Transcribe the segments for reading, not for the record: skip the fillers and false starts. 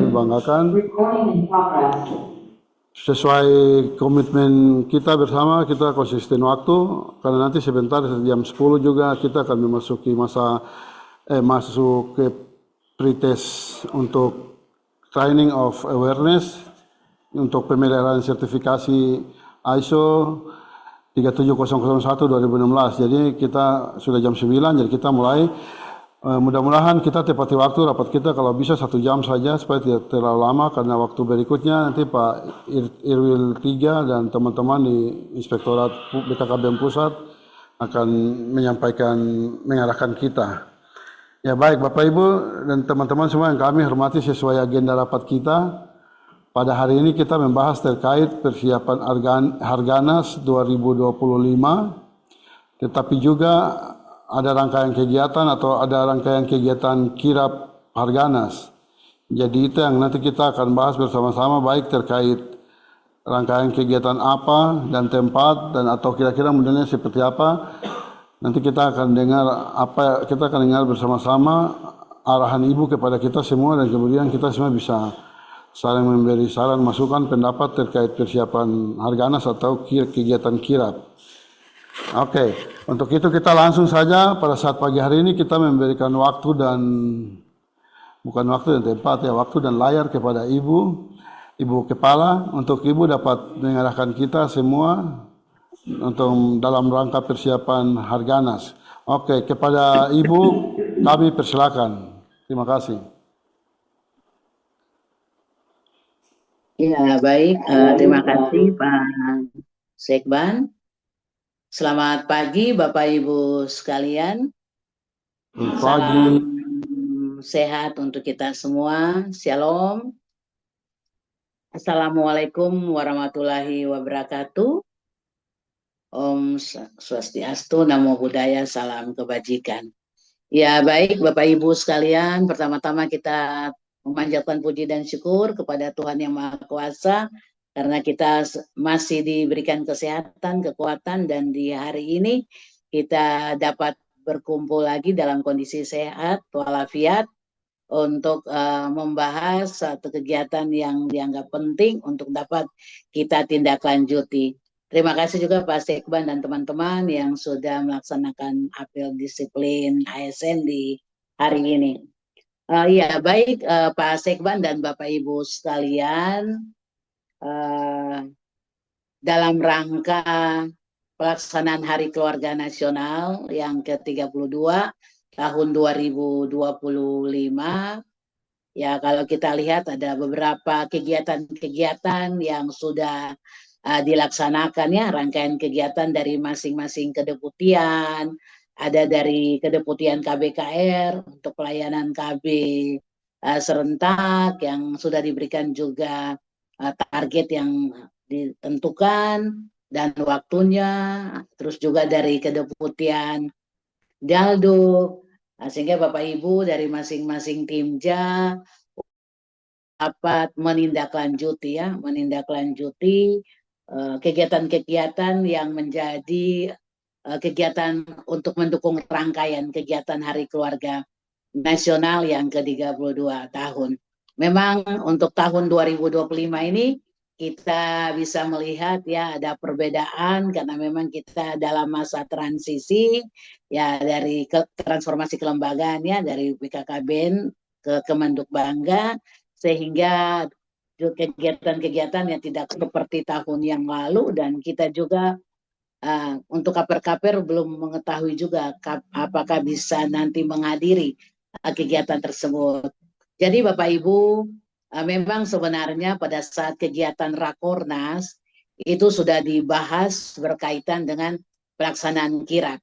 kami banggakan. Sesuai komitmen kita bersama, kita konsisten waktu, karena nanti sebentar jam 10 juga kita akan memasuki masuk ke pretest untuk training of awareness untuk pemeliharaan sertifikasi ISO 37001 2016. Jadi kita sudah jam 9, jadi kita mulai. Mudah-mudahan kita tepati waktu rapat kita, kalau bisa 1 jam saja supaya tidak terlalu lama, karena waktu berikutnya nanti Pak Irwil 3 dan teman-teman di Inspektorat BKKBN Pusat akan mengarahkan kita. Ya baik Bapak Ibu dan teman-teman semua yang kami hormati, sesuai agenda rapat kita, pada hari ini kita membahas terkait persiapan Harganas 2025, tetapi juga ada rangkaian kegiatan atau ada rangkaian kegiatan kirap Harganas. Jadi itu yang nanti kita akan bahas bersama-sama, baik terkait rangkaian kegiatan apa dan tempat dan atau kira-kira modelnya seperti apa. Nanti kita akan dengar bersama-sama arahan Ibu kepada kita semua, dan kemudian kita semua bisa saling memberi saran, masukan, pendapat terkait persiapan Harganas atau kegiatan kirap. Oke, untuk itu kita langsung saja pada saat pagi hari ini kita memberikan waktu dan tempat ya, waktu dan layar kepada Ibu Kepala, untuk Ibu dapat mengarahkan kita semua untuk dalam rangka persiapan Harganas. Oke, kepada Ibu kami persilakan. Terima kasih. Ya, baik. Terima kasih Pak Sekban. Selamat pagi Bapak Ibu sekalian. Salam sehat untuk kita semua. Shalom. Assalamualaikum warahmatullahi wabarakatuh. Om Swastiastu, Namo Buddhaya, salam kebajikan. Ya baik Bapak Ibu sekalian, pertama-tama kita memanjatkan puji dan syukur kepada Tuhan Yang Maha Kuasa, karena kita masih diberikan kesehatan, kekuatan, dan di hari ini kita dapat berkumpul lagi dalam kondisi sehat walafiat untuk membahas satu kegiatan yang dianggap penting untuk dapat kita tindak lanjuti. Terima kasih juga Pak Sekban dan teman-teman yang sudah melaksanakan apel disiplin ASN di hari ini. Ya baik Pak Sekban dan Bapak Ibu sekalian, dalam rangka pelaksanaan Hari Keluarga Nasional yang ke-32 tahun 2025, ya kalau kita lihat ada beberapa kegiatan-kegiatan yang sudah dilaksanakan ya, rangkaian kegiatan dari masing-masing kedeputian, ada dari kedeputian KBKR untuk pelayanan KB serentak yang sudah diberikan juga target yang ditentukan dan waktunya, terus juga dari kedeputian Daldo, sehingga Bapak Ibu dari masing-masing timja dapat menindaklanjuti kegiatan-kegiatan yang menjadi kegiatan untuk mendukung rangkaian kegiatan Hari Keluarga Nasional yang ke-32 tahun. Memang untuk tahun 2025 ini kita bisa melihat ya ada perbedaan, karena memang kita dalam masa transisi ya dari transformasi kelembagaan ya, dari BKKBN ke Kemenduk Bangga, sehingga kegiatan-kegiatan yang tidak seperti tahun yang lalu, dan kita juga untuk kaper-kaper belum mengetahui juga apakah bisa nanti menghadiri kegiatan tersebut. Jadi Bapak Ibu, memang sebenarnya pada saat kegiatan Rakornas itu sudah dibahas berkaitan dengan pelaksanaan kirap.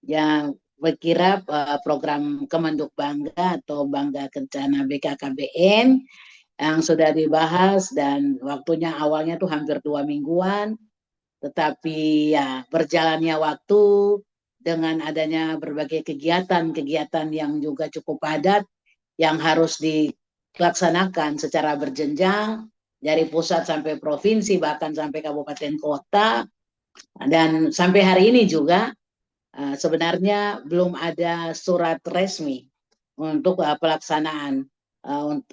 Yang berkirap program Kemenduk Bangga atau Bangga Kencana BKKBN yang sudah dibahas, dan waktunya awalnya tuh hampir 2 mingguan, tetapi ya berjalannya waktu dengan adanya berbagai kegiatan yang juga cukup padat yang harus dilaksanakan secara berjenjang dari pusat sampai provinsi bahkan sampai kabupaten kota, dan sampai hari ini juga sebenarnya belum ada surat resmi untuk pelaksanaan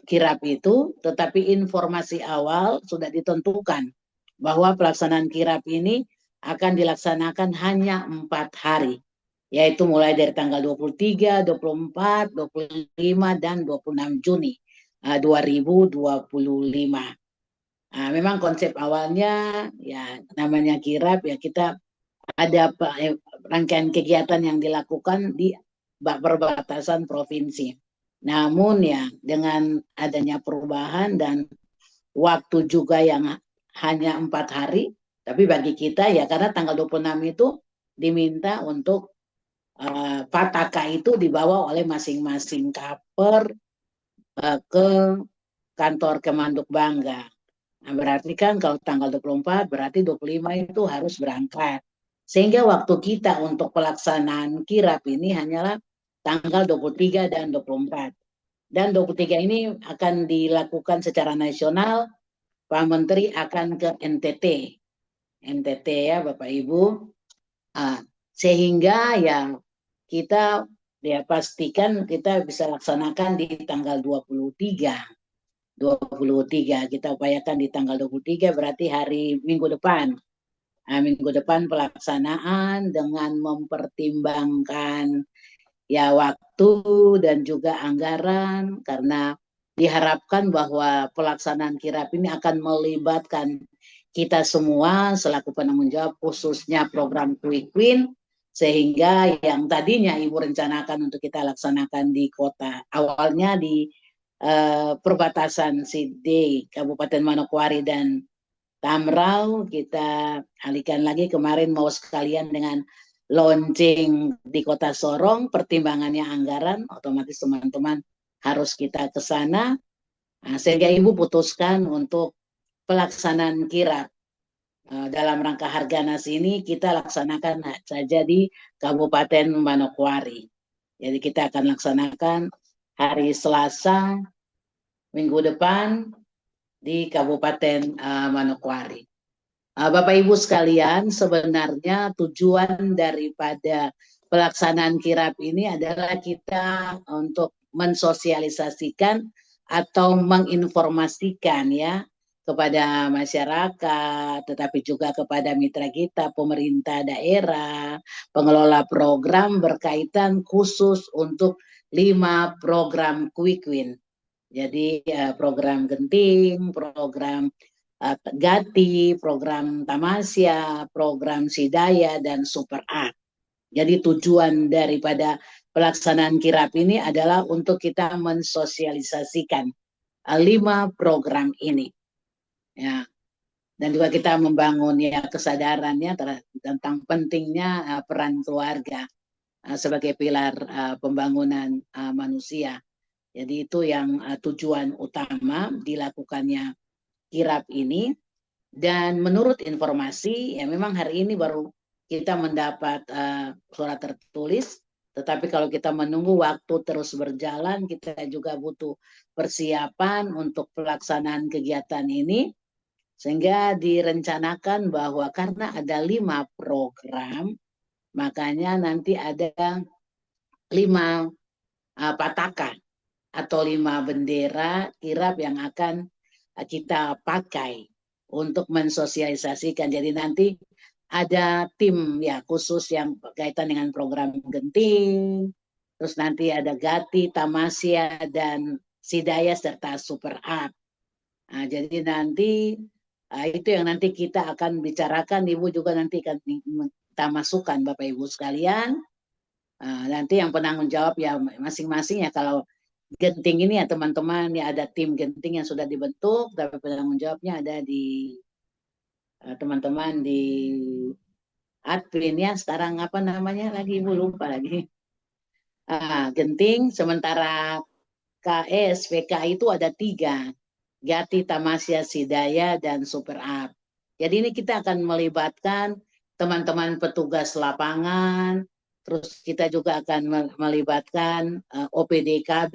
kirap itu, tetapi informasi awal sudah ditentukan bahwa pelaksanaan kirap ini akan dilaksanakan hanya 4 hari, yaitu mulai dari tanggal 23, 24, 25, dan 26 Juni 2025. Memang konsep awalnya ya namanya kirap ya kita ada rangkaian kegiatan yang dilakukan di perbatasan provinsi. Namun ya dengan adanya perubahan dan waktu juga yang hanya 4 hari, tapi bagi kita ya karena tanggal 26 itu diminta untuk pataka itu dibawa oleh masing-masing kaper ke kantor Kemanduk Bangga. Nah, berarti kan kalau tanggal 24 berarti 25 itu harus berangkat. Sehingga waktu kita untuk pelaksanaan kirap ini hanyalah tanggal 23 dan 24. Dan 23 ini akan dilakukan secara nasional, Pak Menteri akan ke NTT. NTT ya Bapak Ibu. Sehingga ya kita ya pastikan kita bisa laksanakan di tanggal 23. Kita upayakan di tanggal 23 berarti hari minggu depan. Minggu depan pelaksanaan dengan mempertimbangkan ya waktu dan juga anggaran karena diharapkan bahwa pelaksanaan kirap ini akan melibatkan kita semua selaku penanggung jawab khususnya program Quick Win sehingga yang tadinya Ibu rencanakan untuk kita laksanakan di kota awalnya di perbatasan Sidey, Kabupaten Manokwari dan Tamrau kita alihkan lagi kemarin mau sekalian dengan launching di Kota Sorong, pertimbangannya anggaran, otomatis teman-teman harus kita ke sana, sehingga Ibu putuskan untuk pelaksanaan kirap dalam rangka Harganas ini kita laksanakan saja di Kabupaten Manokwari. Jadi kita akan laksanakan hari Selasa minggu depan di Kabupaten Manokwari. Bapak Ibu sekalian, sebenarnya tujuan daripada pelaksanaan kirap ini adalah kita untuk mensosialisasikan atau menginformasikan ya kepada masyarakat, tetapi juga kepada mitra kita, pemerintah daerah, pengelola program berkaitan khusus untuk 5 program Quick Win. Jadi program Genting, program Gati, program Tamasya, program Sidaya, dan Super Art. Jadi tujuan daripada pelaksanaan kirap ini adalah untuk kita mensosialisasikan 5 program ini. Ya. Dan juga kita membangun ya kesadarannya tentang pentingnya peran keluarga sebagai pilar pembangunan manusia. Jadi itu yang tujuan utama dilakukannya kirap ini. Dan menurut informasi ya memang hari ini baru kita mendapat surat tertulis, tetapi kalau kita menunggu waktu terus berjalan kita juga butuh persiapan untuk pelaksanaan kegiatan ini. Sehingga direncanakan bahwa karena ada 5 program, makanya nanti ada 5 pataka atau 5 bendera kirap yang akan kita pakai untuk mensosialisasikan. Jadi nanti ada tim ya khusus yang berkaitan dengan program Genting, terus nanti ada Gati, Tamasya, dan Sidaya serta Super Art. Jadi nanti itu yang nanti kita akan bicarakan, Ibu juga nanti akan kita masukkan Bapak Ibu sekalian. Nanti yang penanggung jawab ya masing-masing ya kalau Genting ini ya teman-teman ya ada tim Genting yang sudah dibentuk, tapi penanggung jawabnya ada di teman-teman di admin ya sekarang apa namanya lagi Ibu lupa lagi. Genting sementara KS PK itu ada 3. Gati, Tamasya, Sidaya, dan Super Art. Jadi ini kita akan melibatkan teman-teman petugas lapangan, terus kita juga akan melibatkan OPDKB,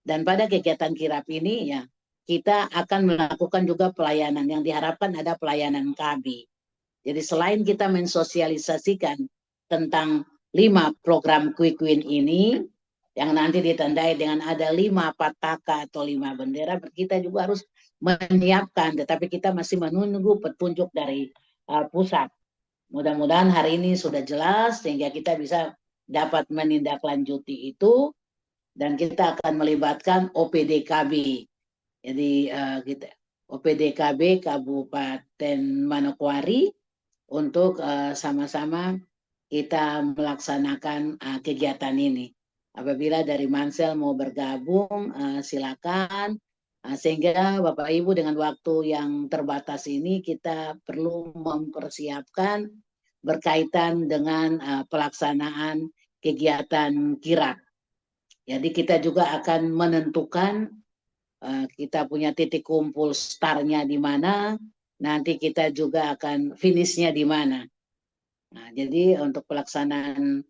dan pada kegiatan kirap ini ya kita akan melakukan juga pelayanan yang diharapkan ada pelayanan KB. Jadi selain kita mensosialisasikan tentang 5 program Quick Win ini, yang nanti ditandai dengan ada 5 pataka atau 5 bendera, kita juga harus menyiapkan, tetapi kita masih menunggu petunjuk dari pusat. Mudah-mudahan hari ini sudah jelas sehingga kita bisa dapat menindaklanjuti itu, dan kita akan melibatkan OPDKB. Jadi kita OPDKB Kabupaten Manokwari untuk sama-sama kita melaksanakan kegiatan ini. Apabila dari Mansel mau bergabung, silakan. Sehingga Bapak Ibu dengan waktu yang terbatas ini kita perlu mempersiapkan berkaitan dengan pelaksanaan kegiatan kirap. Jadi kita juga akan menentukan kita punya titik kumpul startnya di mana, nanti kita juga akan finishnya di mana. Nah, jadi untuk pelaksanaan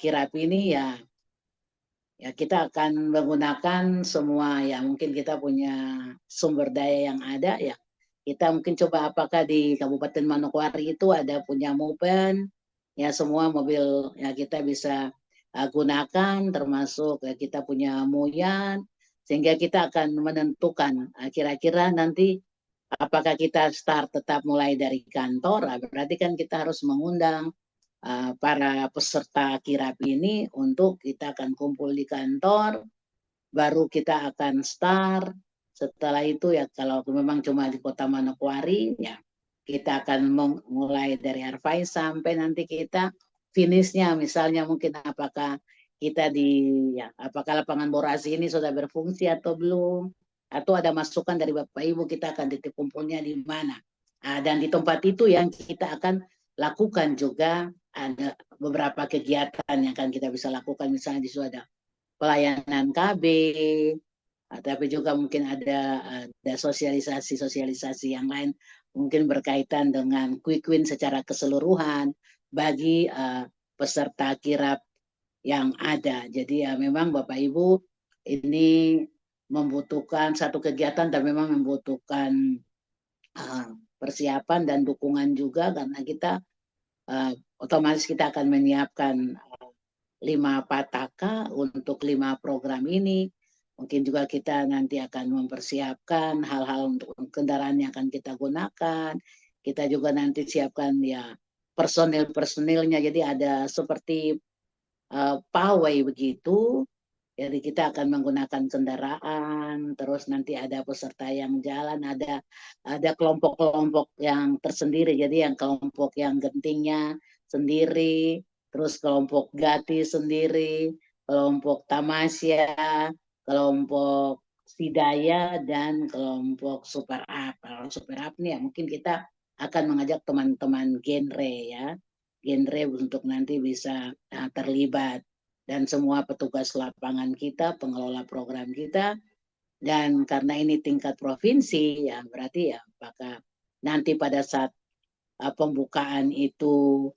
kirap ini ya kita akan menggunakan semua ya mungkin kita punya sumber daya yang ada ya. Kita mungkin coba apakah di Kabupaten Manokwari itu ada punya mopen ya, semua mobil ya kita bisa gunakan, termasuk ya kita punya Muyan, sehingga kita akan menentukan kira-kira nanti apakah kita start tetap mulai dari kantor, berarti kan kita harus mengundang para peserta kirap ini untuk kita akan kumpul di kantor, baru kita akan start. Setelah itu ya kalau memang cuma di Kota Manokwari ya kita akan mulai dari Arfai sampai nanti kita finishnya, misalnya mungkin apakah kita apakah lapangan Borasi ini sudah berfungsi atau belum, atau ada masukan dari Bapak Ibu, kita akan titik kumpulnya di mana. Dan di tempat itu yang kita akan lakukan juga ada beberapa kegiatan yang akan kita bisa lakukan, misalnya di situ ada pelayanan KB, tapi juga mungkin ada sosialisasi yang lain mungkin berkaitan dengan quick win secara keseluruhan bagi peserta kirap yang ada. Jadi ya memang Bapak Ibu ini membutuhkan satu kegiatan dan memang membutuhkan persiapan dan dukungan juga, karena kita otomatis kita akan menyiapkan 5 pataka untuk 5 program ini. Mungkin juga kita nanti akan mempersiapkan hal-hal untuk kendaraan yang akan kita gunakan. Kita juga nanti siapkan ya personil-personilnya. Jadi ada seperti pawai begitu. Jadi kita akan menggunakan kendaraan, terus nanti ada peserta yang jalan, ada kelompok-kelompok yang tersendiri. Jadi yang kelompok yang gentingnya sendiri, terus kelompok gati sendiri, kelompok tamasya, kelompok sidaya, dan kelompok super up. Kalau super up nih ya mungkin kita akan mengajak teman-teman genre ya, genre untuk nanti bisa terlibat, dan semua petugas lapangan kita, pengelola program kita. Dan karena ini tingkat provinsi, ya berarti ya apakah nanti pada saat pembukaan itu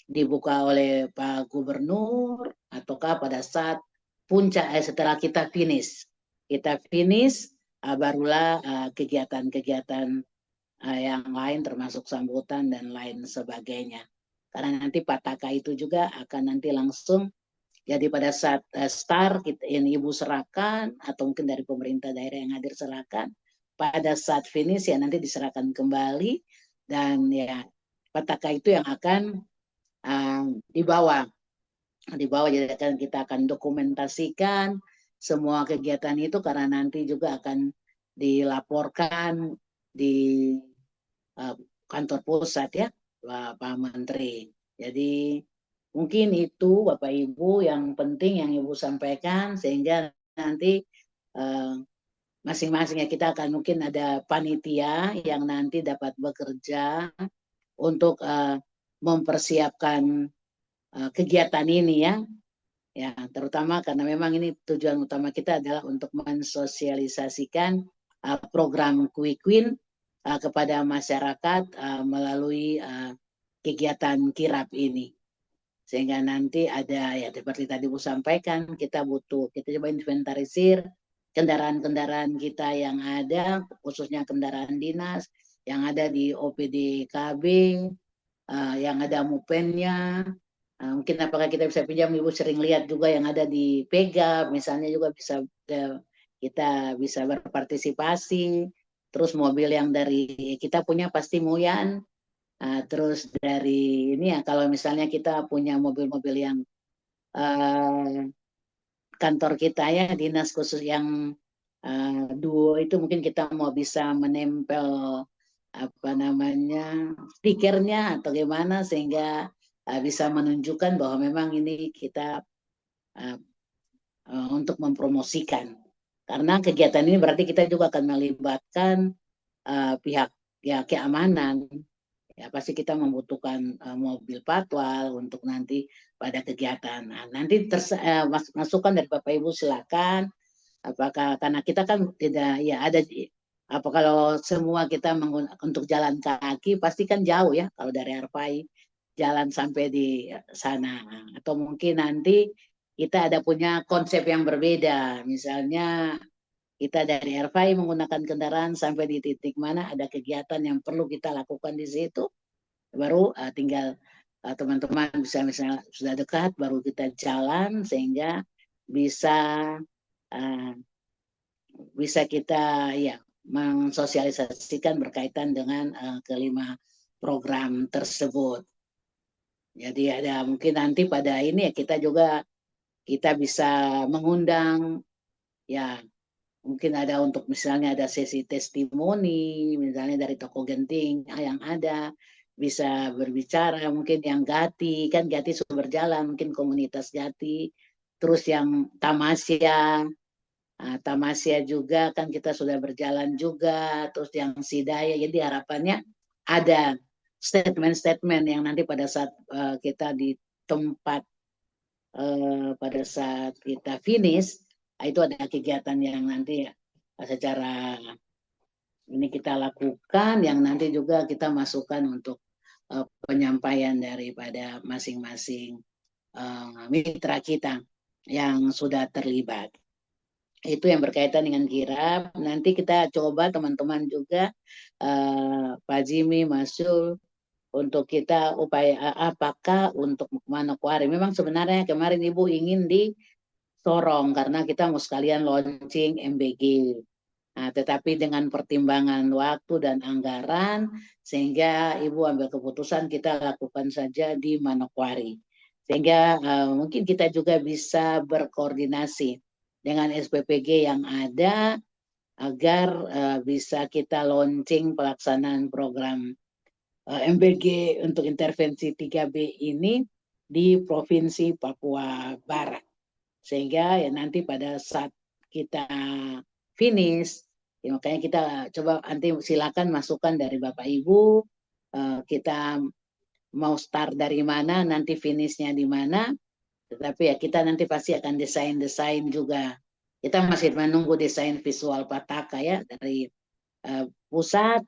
dibuka oleh Pak Gubernur, ataukah pada saat puncak setelah kita finish. Kita finish, barulah kegiatan-kegiatan yang lain termasuk sambutan dan lain sebagainya. Karena nanti Pataka itu juga akan nanti langsung, jadi pada saat start ini Ibu serahkan, atau mungkin dari pemerintah daerah yang hadir serahkan. Pada saat finish ya nanti diserahkan kembali, dan ya Pataka itu yang akan dibawa. Jadi kita akan dokumentasikan semua kegiatan itu, karena nanti juga akan dilaporkan di kantor pusat ya Pak Menteri. Jadi mungkin itu Bapak Ibu yang penting yang Ibu sampaikan, sehingga nanti masing-masing ya kita akan mungkin ada panitia yang nanti dapat bekerja untuk mempersiapkan kegiatan ini ya, terutama karena memang ini tujuan utama kita adalah untuk mensosialisasikan program Quick Win kepada masyarakat melalui kegiatan kirap ini. Sehingga nanti ada ya seperti tadi Bu sampaikan, kita coba inventarisir kendaraan-kendaraan kita yang ada, khususnya kendaraan dinas yang ada di OPD KB, yang ada mupennya, Mungkin apakah kita bisa pinjam, Ibu sering lihat juga yang ada di Pega, misalnya juga bisa kita bisa berpartisipasi. Terus mobil yang dari kita punya pasti Muyan. Terus dari ini ya, kalau misalnya kita punya mobil-mobil yang kantor kita ya, dinas khusus yang duo itu, mungkin kita mau bisa menempel apa namanya stikernya atau gimana, sehingga bisa menunjukkan bahwa memang ini kita uh, untuk mempromosikan. Karena kegiatan ini berarti kita juga akan melibatkan pihak ya keamanan. Ya pasti kita membutuhkan mobil patwal untuk nanti pada kegiatan. Nah, nanti masukan dari Bapak Ibu silakan. Apakah karena kita kan tidak ya ada apa kalau semua kita untuk jalan kaki pasti kan jauh ya, kalau dari Arfai jalan sampai di sana, atau mungkin nanti kita ada punya konsep yang berbeda, misalnya kita dari Arfai menggunakan kendaraan sampai di titik mana ada kegiatan yang perlu kita lakukan di situ, baru tinggal teman-teman bisa misalnya sudah dekat baru kita jalan, sehingga bisa uh, bisa kita ya mensosialisasikan berkaitan dengan kelima program tersebut. Jadi ada mungkin nanti pada ini ya kita bisa mengundang ya, mungkin ada untuk misalnya ada sesi testimoni misalnya dari toko genting yang ada, bisa berbicara mungkin yang Gati, kan Gati sudah berjalan, mungkin komunitas Gati, terus yang Tamasya. Tamasya juga kan kita sudah berjalan juga, terus yang Sidaya. Jadi harapannya ada statement-statement yang nanti pada saat kita di tempat pada saat kita finish, itu ada kegiatan yang nanti secara ini kita lakukan, yang nanti juga kita masukkan untuk penyampaian daripada masing-masing mitra kita yang sudah terlibat. Itu yang berkaitan dengan kirap. Nanti kita coba teman-teman juga Pak Jimmy, Mas Sul, untuk kita upaya apakah untuk Manokwari. Memang sebenarnya kemarin Ibu ingin di Sorong karena kita mau sekalian launching MBG. Nah, tetapi dengan pertimbangan waktu dan anggaran, sehingga Ibu ambil keputusan kita lakukan saja di Manokwari. Sehingga mungkin kita juga bisa berkoordinasi dengan SPPG yang ada agar bisa kita launching pelaksanaan program MBG untuk intervensi 3B ini di Provinsi Papua Barat. Sehingga ya nanti pada saat kita finish, ya makanya kita coba nanti silakan masukan dari Bapak Ibu, kita mau start dari mana, nanti finishnya di mana, tetapi ya kita nanti pasti akan desain-desain juga. Kita masih menunggu desain visual Pataka ya dari pusat,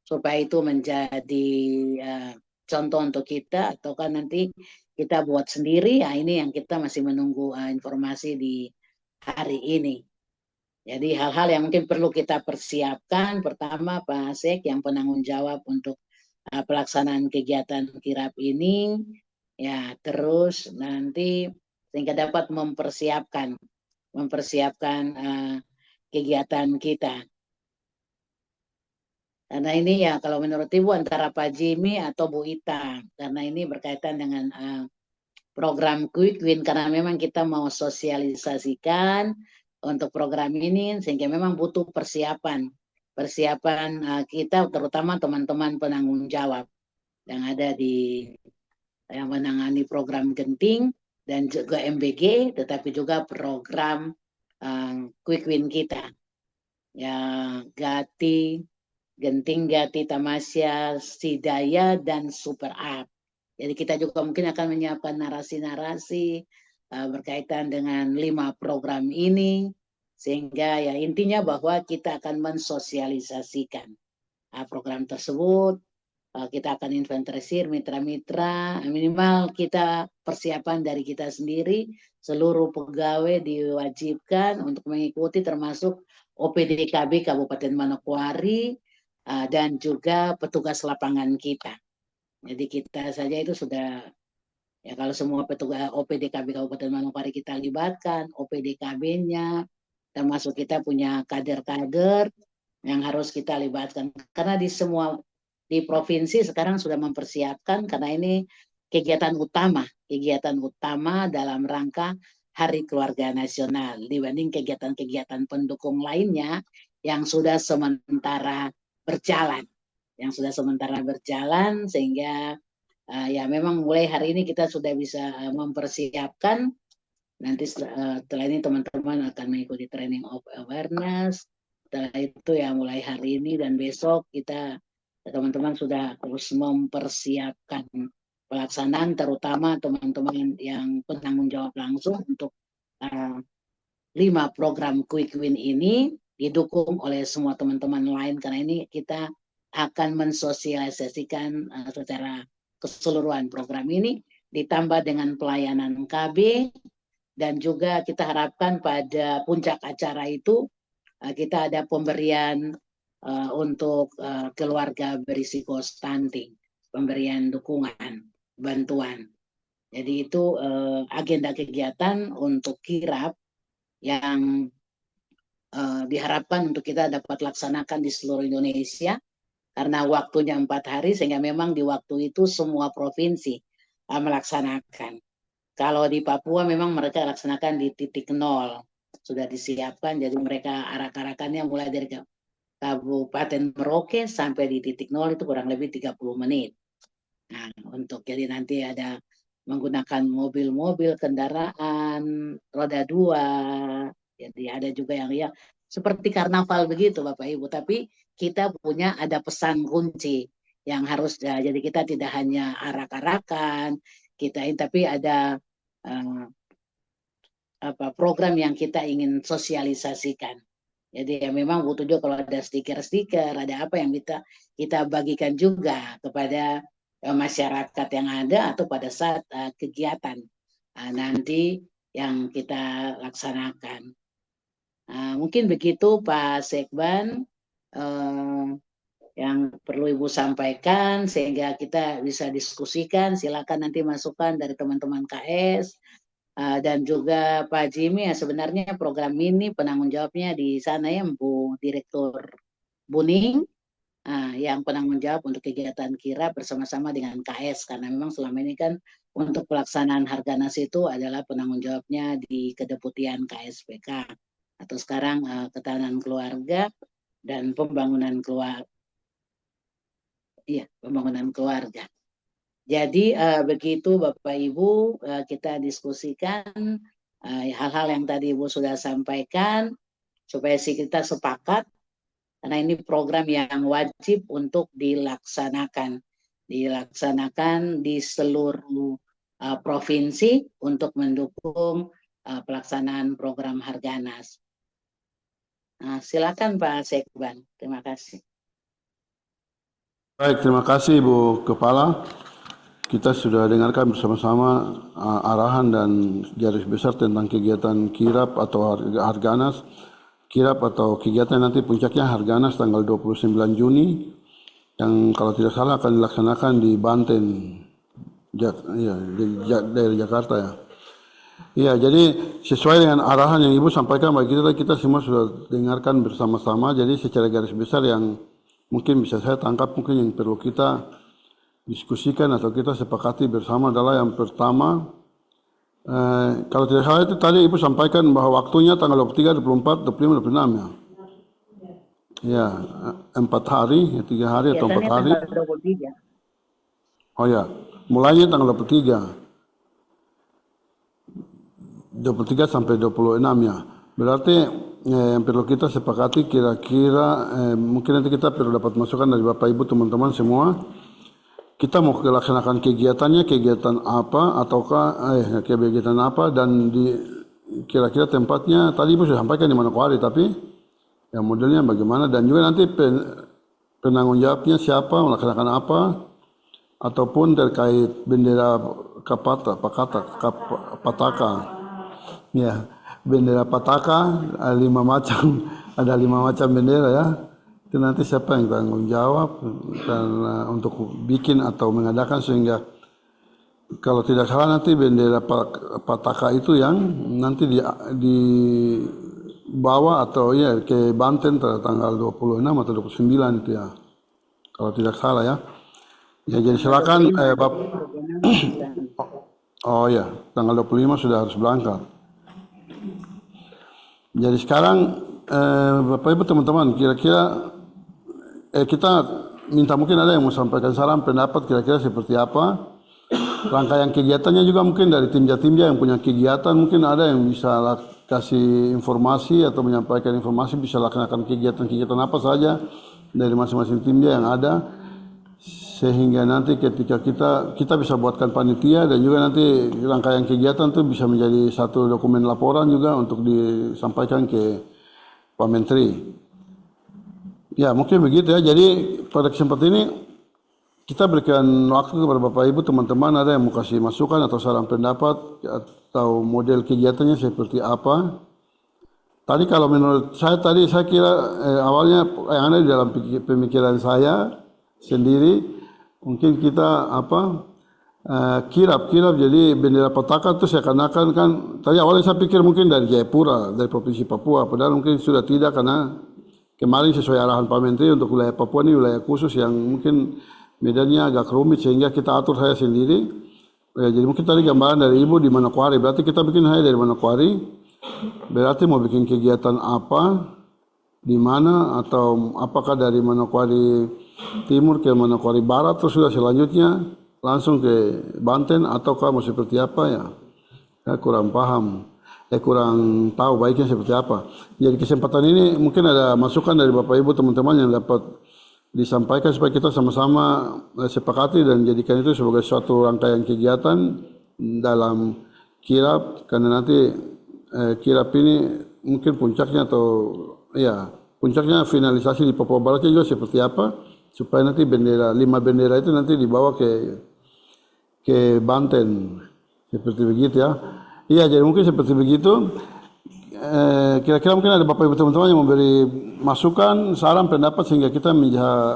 supaya itu menjadi contoh untuk kita, ataukah nanti kita buat sendiri. Ya ini yang kita masih menunggu informasi di hari ini. Jadi hal-hal yang mungkin perlu kita persiapkan, pertama Pak Asek yang penanggung jawab untuk pelaksanaan kegiatan kirap ini, ya terus nanti sehingga dapat mempersiapkan kegiatan kita. Karena ini ya kalau menurut Ibu antara Pak Jimmy atau Bu Ita, karena ini berkaitan dengan program Quick Win, karena memang kita mau sosialisasikan untuk program ini, sehingga memang butuh persiapan kita, terutama teman-teman penanggung jawab yang ada di yang menangani program Genting dan juga MBG, tetapi juga program Quick Win kita yang Gati, Genting, Gati, Tamasya, Sidaya, dan Super Up. Jadi kita juga mungkin akan menyiapkan narasi-narasi berkaitan dengan 5 program ini, sehingga ya intinya bahwa kita akan mensosialisasikan program tersebut. Kita akan inventarisir mitra-mitra, minimal kita persiapan dari kita sendiri, seluruh pegawai diwajibkan untuk mengikuti, termasuk OPDKB Kabupaten Manokwari, dan juga petugas lapangan kita. Jadi kita saja itu sudah Ya kalau semua petugas OPDKB Kabupaten Manokwari kita libatkan, OPDKB-nya, termasuk kita punya kader-kader yang harus kita libatkan. Karena di provinsi sekarang sudah mempersiapkan karena ini kegiatan utama dalam rangka Hari Keluarga Nasional dibanding kegiatan-kegiatan pendukung lainnya yang sudah sementara berjalan, sehingga ya memang mulai hari ini kita sudah bisa mempersiapkan. Nanti setelah ini teman-teman akan mengikuti training of awareness. Setelah itu ya mulai hari ini dan besok kita teman-teman sudah terus mempersiapkan pelaksanaan, terutama teman-teman yang penanggung jawab langsung untuk 5 program Quick Win ini didukung oleh semua teman-teman lain, karena ini kita akan mensosialisasikan secara keseluruhan program ini ditambah dengan pelayanan KB, dan juga kita harapkan pada puncak acara itu kita ada pemberian untuk keluarga berisiko stunting, pemberian dukungan, bantuan. Jadi itu agenda kegiatan untuk kirap yang diharapkan untuk kita dapat laksanakan di seluruh Indonesia, karena waktunya 4 hari, sehingga memang di waktu itu semua provinsi melaksanakan. Kalau di Papua memang mereka laksanakan di titik 0, sudah disiapkan, jadi mereka arak-arakannya mulai dari Kabupaten Merauke sampai di titik 0 itu kurang lebih 30 menit. Nah, jadi nanti ada menggunakan mobil-mobil, kendaraan roda 2, jadi ada juga yang ya seperti karnaval begitu Bapak Ibu, tapi kita ada pesan kunci yang harus, jadi kita tidak hanya arak-arakan, tapi ada program yang kita ingin sosialisasikan. Jadi ya memang butuh juga kalau ada stiker-stiker, ada apa yang kita bagikan juga kepada masyarakat yang ada atau pada saat kegiatan nanti yang kita laksanakan. Mungkin begitu Pak Sekban yang perlu Ibu sampaikan sehingga kita bisa diskusikan. Silakan nanti masukan dari teman-teman KS dan juga Pak Jimmy. Ya, sebenarnya program ini penanggung jawabnya di sana ya Bu Direktur Buning, yang penanggung jawab untuk kegiatan kirap bersama-sama dengan KS, karena memang selama ini kan untuk pelaksanaan Harganas itu adalah penanggung jawabnya di Kedeputian KSPK atau sekarang Ketahanan Keluarga dan Pembangunan Keluarga. Iya, pembangunan keluarga. Jadi begitu Bapak Ibu, kita diskusikan hal-hal yang tadi Ibu sudah sampaikan supaya kita sepakat, karena ini program yang wajib untuk dilaksanakan di seluruh provinsi untuk mendukung pelaksanaan program Harganas. Silakan Pak Sekban, terima kasih. Baik, terima kasih Ibu Kepala. Kita sudah dengarkan bersama-sama arahan dan garis besar tentang kegiatan kirap atau Harganas. Kirap atau kegiatan nanti puncaknya Harganas tanggal 29 Juni yang kalau tidak salah akan dilaksanakan di Banten, di daerah Jakarta ya. Iya, jadi sesuai dengan arahan yang Ibu sampaikan bagi kita semua sudah dengarkan bersama-sama. Jadi secara garis besar yang mungkin bisa saya tangkap, mungkin yang perlu kita diskusikan atau kita sepakati bersama adalah yang pertama, kalau tidak salah itu tadi Ibu sampaikan bahwa waktunya tanggal 23, 24, 25, 26 ya. Ya, 4 hari, 3 hari atau 4 hari. Oh ya, mulainya tanggal 23 sampai 26 ya. Berarti yang perlu kita sepakati kira-kira mungkin nanti kita perlu dapat masukan dari Bapak Ibu teman-teman semua. Kita mau melaksanakan kegiatannya kegiatan apa ataukah kegiatan apa, dan di kira-kira tempatnya tadi Ibu sudah sampaikan di Manokwari, tapi ya modelnya bagaimana, dan juga nanti penanggung jawabnya siapa, melaksanakan apa, ataupun terkait bendera Pataka. Ya, bendera Pataka ada 5 macam bendera ya. Itu nanti siapa yang tanggung jawab dan untuk bikin atau mengadakan, sehingga kalau tidak salah nanti bendera Pataka itu yang nanti dibawa atau ya ke Banten pada tanggal 26 atau 29 itu ya. Kalau tidak salah ya. Ya jadi Tanggal silakan 25, 26, 29. oh ya, tanggal 25 sudah harus berangkat. Jadi sekarang Bapak Ibu teman-teman, kira-kira kita minta mungkin ada yang mau sampaikan saran pendapat kira-kira seperti apa. Rangkaian kegiatannya juga mungkin dari tim Jatimja yang punya kegiatan mungkin ada yang bisa kasih informasi atau menyampaikan informasi bisa laksanakan kegiatan-kegiatan apa saja dari masing-masing timnya yang ada sehingga nanti ketika kita bisa buatkan panitia dan juga nanti rangkaian kegiatan itu bisa menjadi satu dokumen laporan juga untuk disampaikan ke Pak Menteri. Ya mungkin begitu ya. Jadi pada kesempatan ini kita berikan waktu kepada Bapak Ibu teman-teman ada yang mau kasih masukan atau saran pendapat atau model kegiatannya seperti apa. Tadi kalau menurut saya saya kira awalnya yang ada di dalam pemikiran saya sendiri mungkin kita kirap jadi bendera Pataka itu seakan-akan kan tadi awalnya saya pikir mungkin dari Jayapura dari provinsi Papua padahal mungkin sudah tidak karena kemarin sesuai arahan Pak Menteri untuk wilayah Papua ini wilayah khusus yang mungkin medannya agak rumit sehingga kita atur saya sendiri. Ya, jadi mungkin tadi gambaran dari Ibu di Manokwari, berarti kita bikin saya dari Manokwari. Berarti mau bikin kegiatan apa, di mana atau apakah dari Manokwari Timur ke Manokwari Barat terus sudah selanjutnya langsung ke Banten ataukah mau seperti apa ya? Saya kurang paham. Kurang tahu baiknya seperti apa. Jadi kesempatan ini mungkin ada masukan dari Bapak Ibu teman-teman yang dapat disampaikan supaya kita sama-sama sepakati dan jadikan itu sebagai suatu rangkaian kegiatan dalam kirap karena nanti kirap ini mungkin puncaknya atau ya puncaknya finalisasi di Papua Barat juga seperti apa supaya nanti bendera 5 bendera itu nanti dibawa ke Banten seperti begitu ya. Iya jadi mungkin seperti begitu. Kira-kira mungkin ada Bapak Ibu teman-teman yang memberi masukan, saran, pendapat sehingga kita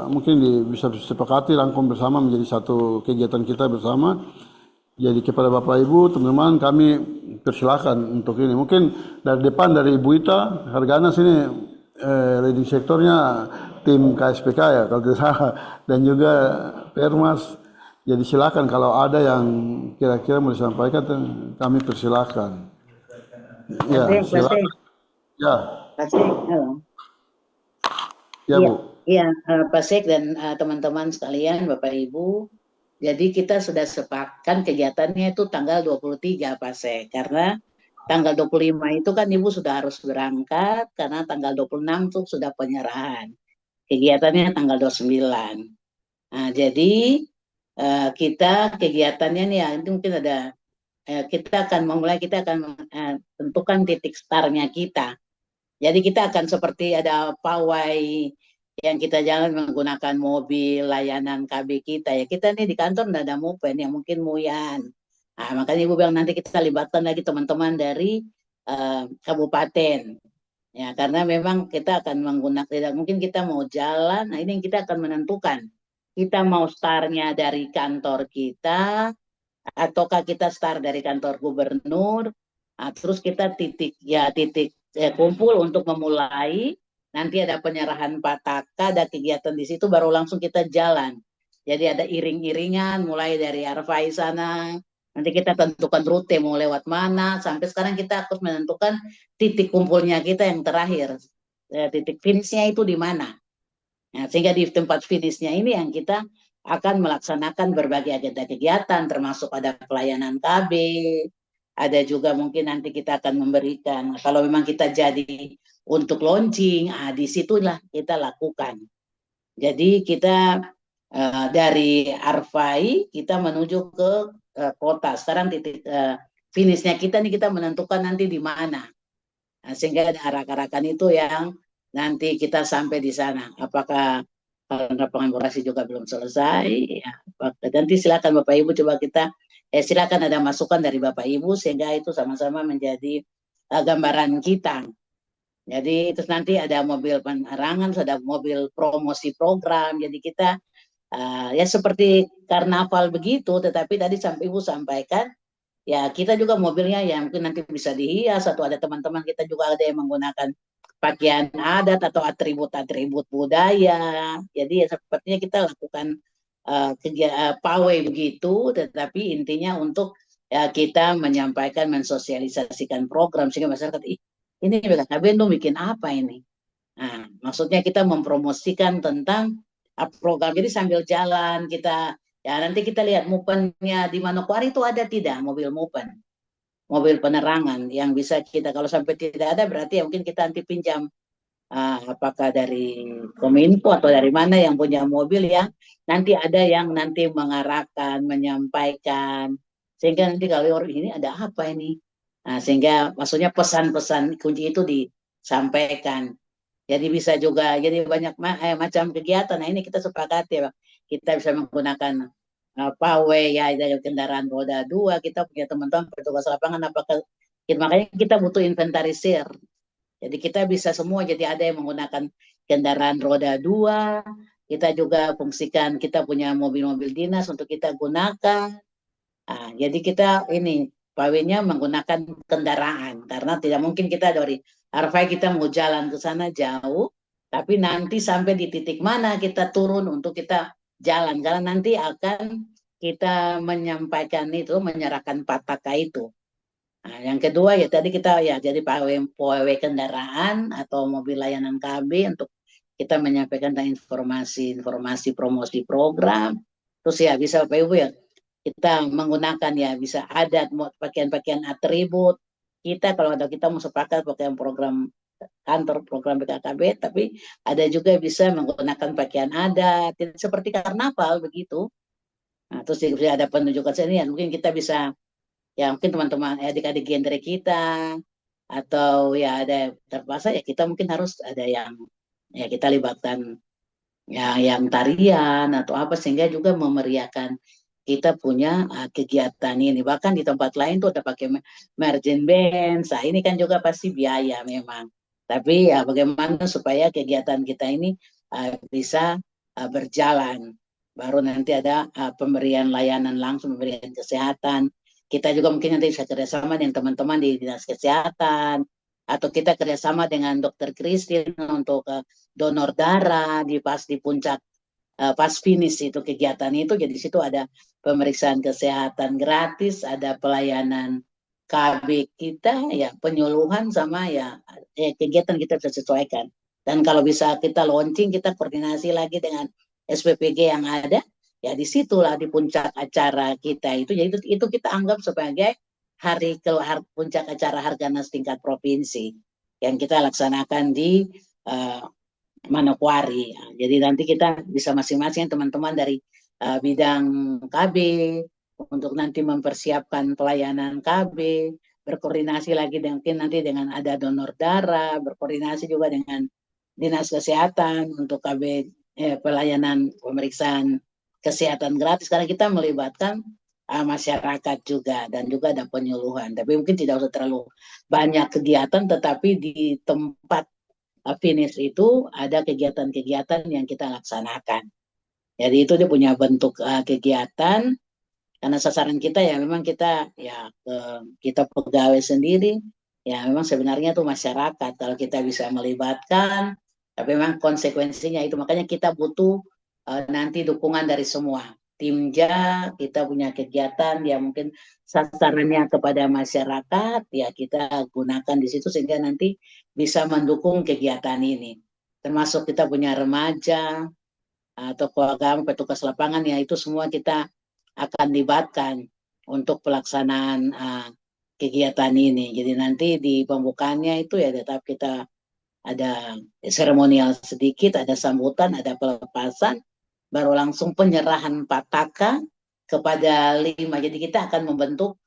mungkin bisa sepakati rangkum bersama menjadi satu kegiatan kita bersama. Jadi kepada Bapak Ibu teman-teman kami persilakan untuk ini. Mungkin dari depan dari Ibu Ita Hargana sini leading sektornya tim KSPK ya kalau tidak salah dan juga Permas. Jadi silakan kalau ada yang kira-kira mau disampaikan kami persilakan. Ya, silakan. Ya. Pasek, halo. Ya, Bu. Iya, Pasek dan teman-teman sekalian, Bapak Ibu. Jadi kita sudah sepakat kegiatannya itu tanggal 23, Pasek. Karena tanggal 25 itu kan Ibu sudah harus berangkat, karena tanggal 26 itu sudah penyerahan. Kegiatannya tanggal 29. Nah, jadi kita kegiatannya nih ya, itu mungkin ada kita akan tentukan titik startnya kita. Jadi kita akan seperti ada pawai yang kita jalan menggunakan mobil layanan KB kita ya. Kita nih di kantor nggak ada mopen yang mungkin Muyan. Nah, makanya Ibu bilang nanti kita libatkan lagi teman-teman dari kabupaten. Ya, karena memang kita akan menggunakan tidak mungkin kita mau jalan. Nah, ini yang kita akan menentukan. Kita mau startnya dari kantor kita ataukah kita start dari kantor gubernur, terus kita titik kumpul untuk memulai, nanti ada penyerahan Pataka, ada kegiatan di situ, baru langsung kita jalan. Jadi ada iring-iringan, mulai dari Arfai sana, nanti kita tentukan rute mau lewat mana, sampai sekarang kita harus menentukan titik kumpulnya kita yang terakhir, titik finishnya itu di mana. Nah, sehingga di tempat finishnya ini yang kita akan melaksanakan berbagai agenda kegiatan, termasuk ada pelayanan KB, ada juga mungkin nanti kita akan memberikan, kalau memang kita jadi untuk launching, disitulah kita lakukan. Jadi kita dari Arfai, kita menuju ke kota. Sekarang titik finishnya kita nih kita menentukan nanti di mana. Nah, sehingga ada arak-arakan itu yang nanti kita sampai di sana. Apakah karena pengelaborasi juga belum selesai? Ya, nanti silakan Bapak Ibu coba kita silakan ada masukan dari Bapak Ibu sehingga itu sama-sama menjadi gambaran kita. Jadi terus nanti ada mobil penerangan, ada mobil promosi program. Jadi kita Ya seperti karnaval begitu, tetapi tadi sampai Ibu sampaikan, ya kita juga mobilnya yang mungkin nanti bisa dihias, atau ada teman-teman kita juga ada yang menggunakan pakaian adat atau atribut-atribut budaya. Jadi ya sepertinya kita lakukan pawai begitu, tetapi intinya untuk ya kita menyampaikan, mensosialisasikan program sehingga masyarakat, ini BKKBN tuh bikin apa ini? Nah, maksudnya kita mempromosikan tentang program. Jadi sambil jalan kita, ya nanti kita lihat Mupennya di Manokwari itu ada tidak mobil Mupen, mobil penerangan yang bisa kita, kalau sampai tidak ada berarti ya mungkin kita nanti pinjam, apakah dari Kominfo atau dari mana yang punya mobil yang nanti ada yang nanti mengarahkan, menyampaikan, sehingga nanti kalau orang ini ada apa ini, nah, sehingga maksudnya pesan-pesan kunci itu disampaikan. Jadi bisa juga, jadi banyak macam kegiatan. Nah ini kita sepakati ya, kita bisa menggunakan pawai ya dari kendaraan roda dua. Kita punya teman-teman petugas lapangan, apakah makanya kita butuh inventarisir. Jadi kita bisa semua, jadi ada yang menggunakan kendaraan roda dua, kita juga fungsikan, kita punya mobil-mobil dinas untuk kita gunakan. Nah, jadi kita ini pawainya menggunakan kendaraan, karena tidak mungkin kita dari Arfai kita mau jalan ke sana jauh, tapi nanti sampai di titik mana kita turun untuk kita jalan, karena nanti akan kita menyampaikan itu, menyerahkan pataka itu. Nah, yang kedua ya tadi kita ya jadi pawai kendaraan atau mobil layanan KB untuk kita menyampaikan informasi promosi program. Terus ya bisa Bapak Ibu ya kita menggunakan ya bisa adat, pakaian-pakaian atribut. Kita kalau ada kita mau sepakat pakaian program kantor program BKKB, tapi ada juga bisa menggunakan pakaian adat seperti karnaval begitu. Nah, terus ada penunjukan seni ya mungkin kita bisa, ya mungkin teman-teman adik-adik genre kita atau ya ada terpaksa ya kita mungkin harus ada yang ya kita libatkan ya yang tarian atau apa sehingga juga memeriahkan kita punya kegiatan ini. Bahkan di tempat lain tuh ada pakai marching band. Nah, ini kan juga pasti biaya memang. Tapi ya bagaimana supaya kegiatan kita ini bisa berjalan. Baru nanti ada pemberian layanan langsung, pemberian kesehatan. Kita juga mungkin nanti bisa kerjasama dengan teman-teman di dinas kesehatan, atau kita kerjasama dengan dokter Christine untuk donor darah di puncak pas finish itu kegiatan itu. Jadi situ ada pemeriksaan kesehatan gratis, ada pelayanan KB kita, ya penyuluhan sama ya kegiatan kita bisa sesuaikan. Dan kalau bisa kita launching, kita koordinasi lagi dengan SPPG yang ada, ya disitulah di puncak acara kita itu. Jadi itu kita anggap sebagai hari puncak acara Harganas tingkat provinsi yang kita laksanakan di Manokwari. Jadi nanti kita bisa masing-masing teman-teman dari bidang KB untuk nanti mempersiapkan pelayanan KB, berkoordinasi lagi mungkin nanti dengan ada donor darah, berkoordinasi juga dengan dinas kesehatan untuk KB pelayanan pemeriksaan kesehatan gratis, karena kita melibatkan masyarakat juga dan juga ada penyuluhan. Tapi mungkin tidak usah terlalu banyak kegiatan, tetapi di tempat finish itu ada kegiatan-kegiatan yang kita laksanakan. Jadi itu dia punya bentuk kegiatan, karena sasaran kita ya memang kita ya kita pegawai sendiri, ya memang sebenarnya tuh masyarakat kalau kita bisa melibatkan, tapi memang konsekuensinya itu makanya kita butuh nanti dukungan dari semua. Timja kita punya kegiatan yang mungkin sasarannya kepada masyarakat, ya kita gunakan di situ sehingga nanti bisa mendukung kegiatan ini. Termasuk kita punya remaja, tokoh agama, petugas lapangan, ya itu semua kita akan libatkan untuk pelaksanaan kegiatan ini. Jadi nanti di pembukaannya itu ya tetap kita ada seremonial sedikit, ada sambutan, ada pelepasan, baru langsung penyerahan pataka kepada 5. Jadi kita akan membentuk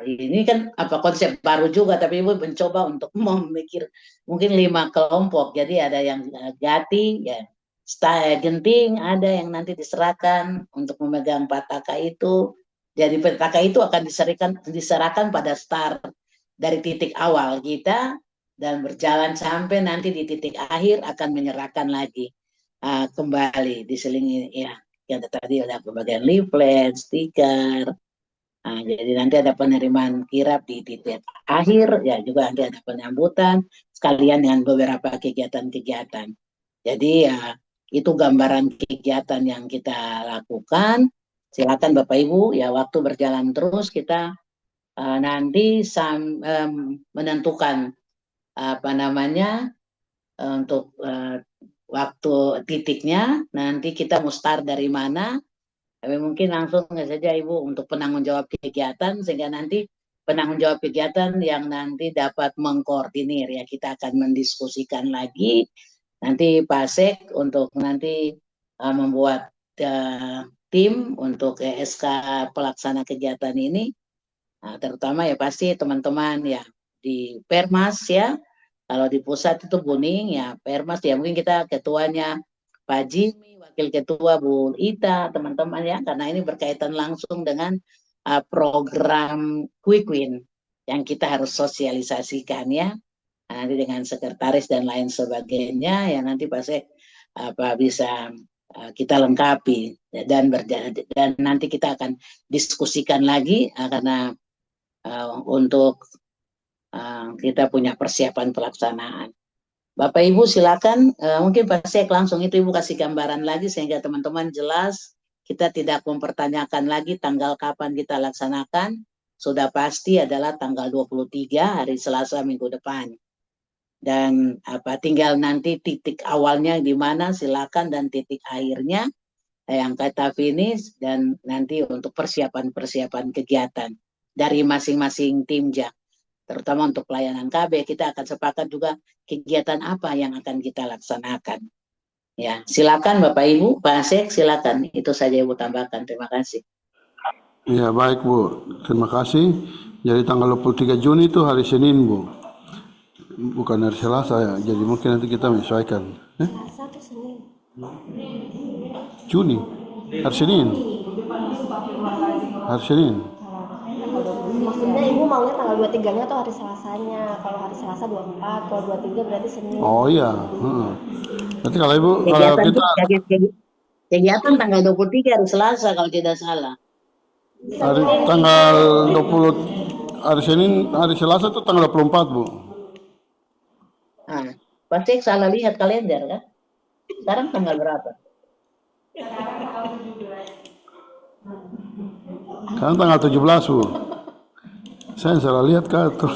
ini kan apa konsep baru juga, tapi Ibu mencoba untuk memikir mungkin 5 kelompok. Jadi ada yang Gati, ya genting, ada yang nanti diserahkan untuk memegang pataka itu. Jadi pataka itu akan diserahkan pada start dari titik awal kita dan berjalan sampai nanti di titik akhir akan menyerahkan lagi. kembali diselingi ya. Yang tadi ada pembagian leaflet, stiker. Jadi nanti ada penerimaan kirap di titik akhir, ya juga nanti ada penyambutan sekalian dengan beberapa kegiatan-kegiatan. Jadi ya itu gambaran kegiatan yang kita lakukan. Silakan Bapak Ibu, ya waktu berjalan terus kita nanti menentukan apa namanya untuk waktu titiknya. Nanti kita mau start dari mana. Tapi mungkin langsung saja Ibu untuk penanggung jawab kegiatan sehingga nanti penanggung jawab kegiatan yang nanti dapat mengkoordinir ya kita akan mendiskusikan lagi nanti Pak Sek untuk nanti membuat tim untuk SK pelaksana kegiatan ini terutama ya pasti teman-teman ya di Permas ya kalau di pusat itu Kuning ya Permas ya mungkin kita ketuanya Pak Jimmy, Wakil Ketua Bu Ita, teman-teman ya, karena ini berkaitan langsung dengan program Quick Win yang kita harus sosialisasikan ya, nanti dengan sekretaris dan lain sebagainya, yang nanti pasti bisa kita lengkapi dan nanti kita akan diskusikan lagi karena untuk kita punya persiapan pelaksanaan. Bapak Ibu silakan, mungkin Pak Sek langsung itu Ibu kasih gambaran lagi sehingga teman-teman jelas kita tidak mempertanyakan lagi tanggal kapan kita laksanakan, sudah pasti adalah tanggal 23 hari Selasa minggu depan. Dan tinggal nanti titik awalnya di mana silakan dan titik akhirnya yang kata finish dan nanti untuk persiapan-persiapan kegiatan dari masing-masing tim JAK. Terutama untuk pelayanan KB kita akan sepakat juga kegiatan apa yang akan kita laksanakan. Ya, silakan Bapak Ibu, Pak Asek silakan. Itu saja Ibu tambahkan. Terima kasih. Ya baik Bu, terima kasih. Jadi tanggal 23 Juni itu hari Senin Bu, bukan hari Selasa ya. Jadi mungkin nanti kita menyesuaikan. Juni, hari Senin. Hari Senin. Maksudnya Ibu maunya tanggal 23-nya atau hari Selasanya? Kalau hari Selasa 24, kalau 23 berarti Senin. Oh iya. Nanti kalau Ibu, kalau Kegiatan tanggal 23 hari Selasa kalau tidak salah. Hari tanggal 20 hari Senin, hari Selasa itu tanggal 24 Bu. Pasti salah lihat kalender kan? Sekarang tanggal berapa? Sekarang tanggal 17 Bu. Saya salah lihat tuh.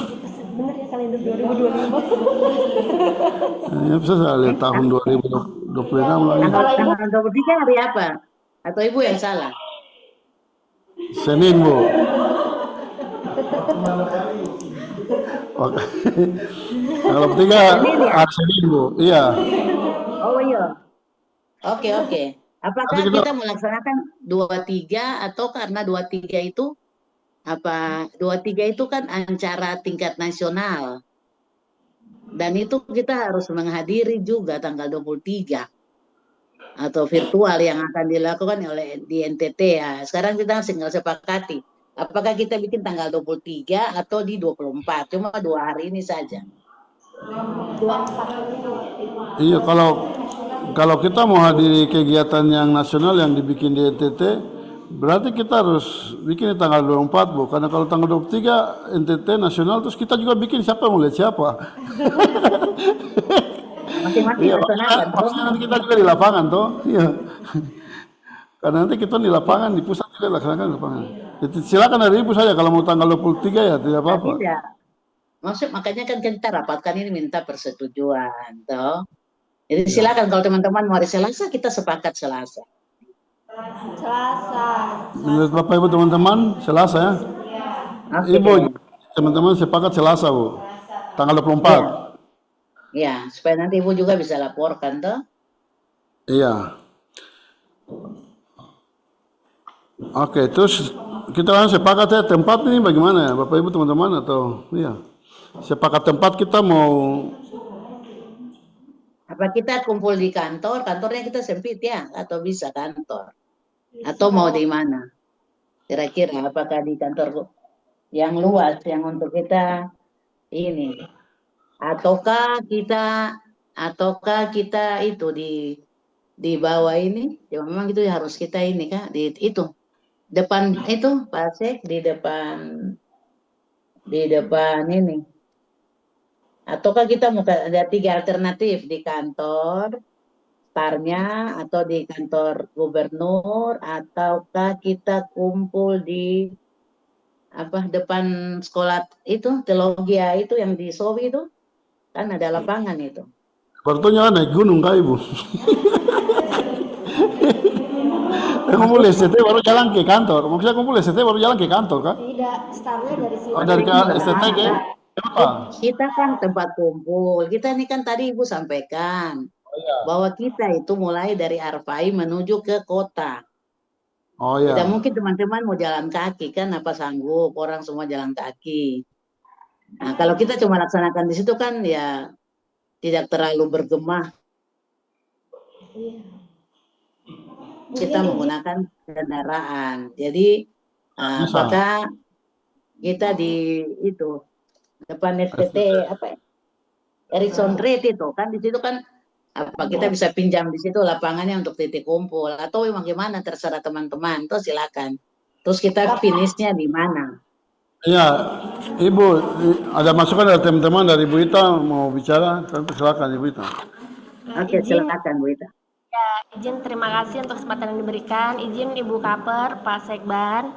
Bener ya kalender 2025. Ya bisa saya lihat tahun 2026 lagi. Tanggal 23 hari apa? Atau Ibu yang salah? Senin Bu. Oke. Tanggal 23 hari Senin Bu. Iya. Oh iya. Oke. Apakah kita melaksanakan 23 atau karena 23 itu 23 itu kan acara tingkat nasional. Dan itu kita harus menghadiri juga tanggal 23 atau virtual yang akan dilakukan oleh di NTT ya. Sekarang kita tinggal sepakati apakah kita bikin tanggal 23 atau di 24. Cuma 2 hari ini saja. 24. Iya, kalau kita mau hadiri kegiatan yang nasional yang dibikin di NTT, berarti kita harus bikin di tanggal 24 Bu, karena kalau tanggal 23 NTT nasional terus kita juga bikin, siapa mau lihat siapa? Masing-masing Iya, laksanakan. maksudnya nanti kita juga di lapangan toh. Iya. Karena nanti kita di lapangan, di pusat juga laksanakan di lapangan. Jadi silakan dari Ibu saja kalau mau tanggal 23 ya tidak apa-apa. Tidak. Maksud makanya kan kita rapatkan ini minta persetujuan toh. Jadi silakan kalau teman-teman mau hari Selasa kita sepakat Selasa. Selasa. Menurut Bapak Ibu teman-teman, Selasa ya. Okay. Ibu, teman-teman sepakat Selasa Bu, tanggal 24. Ya, supaya nanti Ibu juga bisa laporkan toh. Iya. Oke, terus kita kan sepakat ya tempat ini bagaimana ya Bapak Ibu teman-teman atau iya. Sepakat tempat kita mau apa kita kumpul di kantornya kita sempit ya atau bisa kantor? Atau mau di mana? Kira-kira apakah di kantor yang luas yang untuk kita ini ataukah kita itu di bawah ini, ya memang itu harus kita ini Kak, di itu depan itu Pak Sek di depan ini. Ataukah kita mau ada 3 alternatif di kantor starnya atau di kantor gubernur ataukah kita kumpul di apa depan sekolah itu teologia itu yang di Sowi itu kan ada lapangan itu. Berarti naik gunung kah Ibu? Kumpul STT baru jalan ke kantor. Maksudnya kumpul STT baru jalan ke kantor kah? Tidak, startnya dari sini. Oh, dari ke STT ke apa? Kita kan tempat kumpul. Kita ini kan tadi Ibu sampaikan bahwa kita itu mulai dari Arfai menuju ke kota. Oh ya. Tidak mungkin teman-teman mau jalan kaki kan apa sanggup orang semua jalan kaki. Nah, kalau kita cuma laksanakan di situ kan ya tidak terlalu bergema. Iya. Kita menggunakan kendaraan. Jadi apakah kita di itu depan STT apa ya? Erickson Street itu kan di situ kan apa kita bisa pinjam di situ lapangannya untuk titik kumpul atau bagaimana terserah teman-teman tuh silakan. Terus kita finishnya di mana? Iya, Ibu ada masukan dari teman-teman dari Bu Ita mau bicara? Silakan Ibu Ita. Oke, silakan Bu Ita. Ya, izin terima kasih untuk kesempatan yang diberikan. Izin Ibu Kaper, Pak Sekban,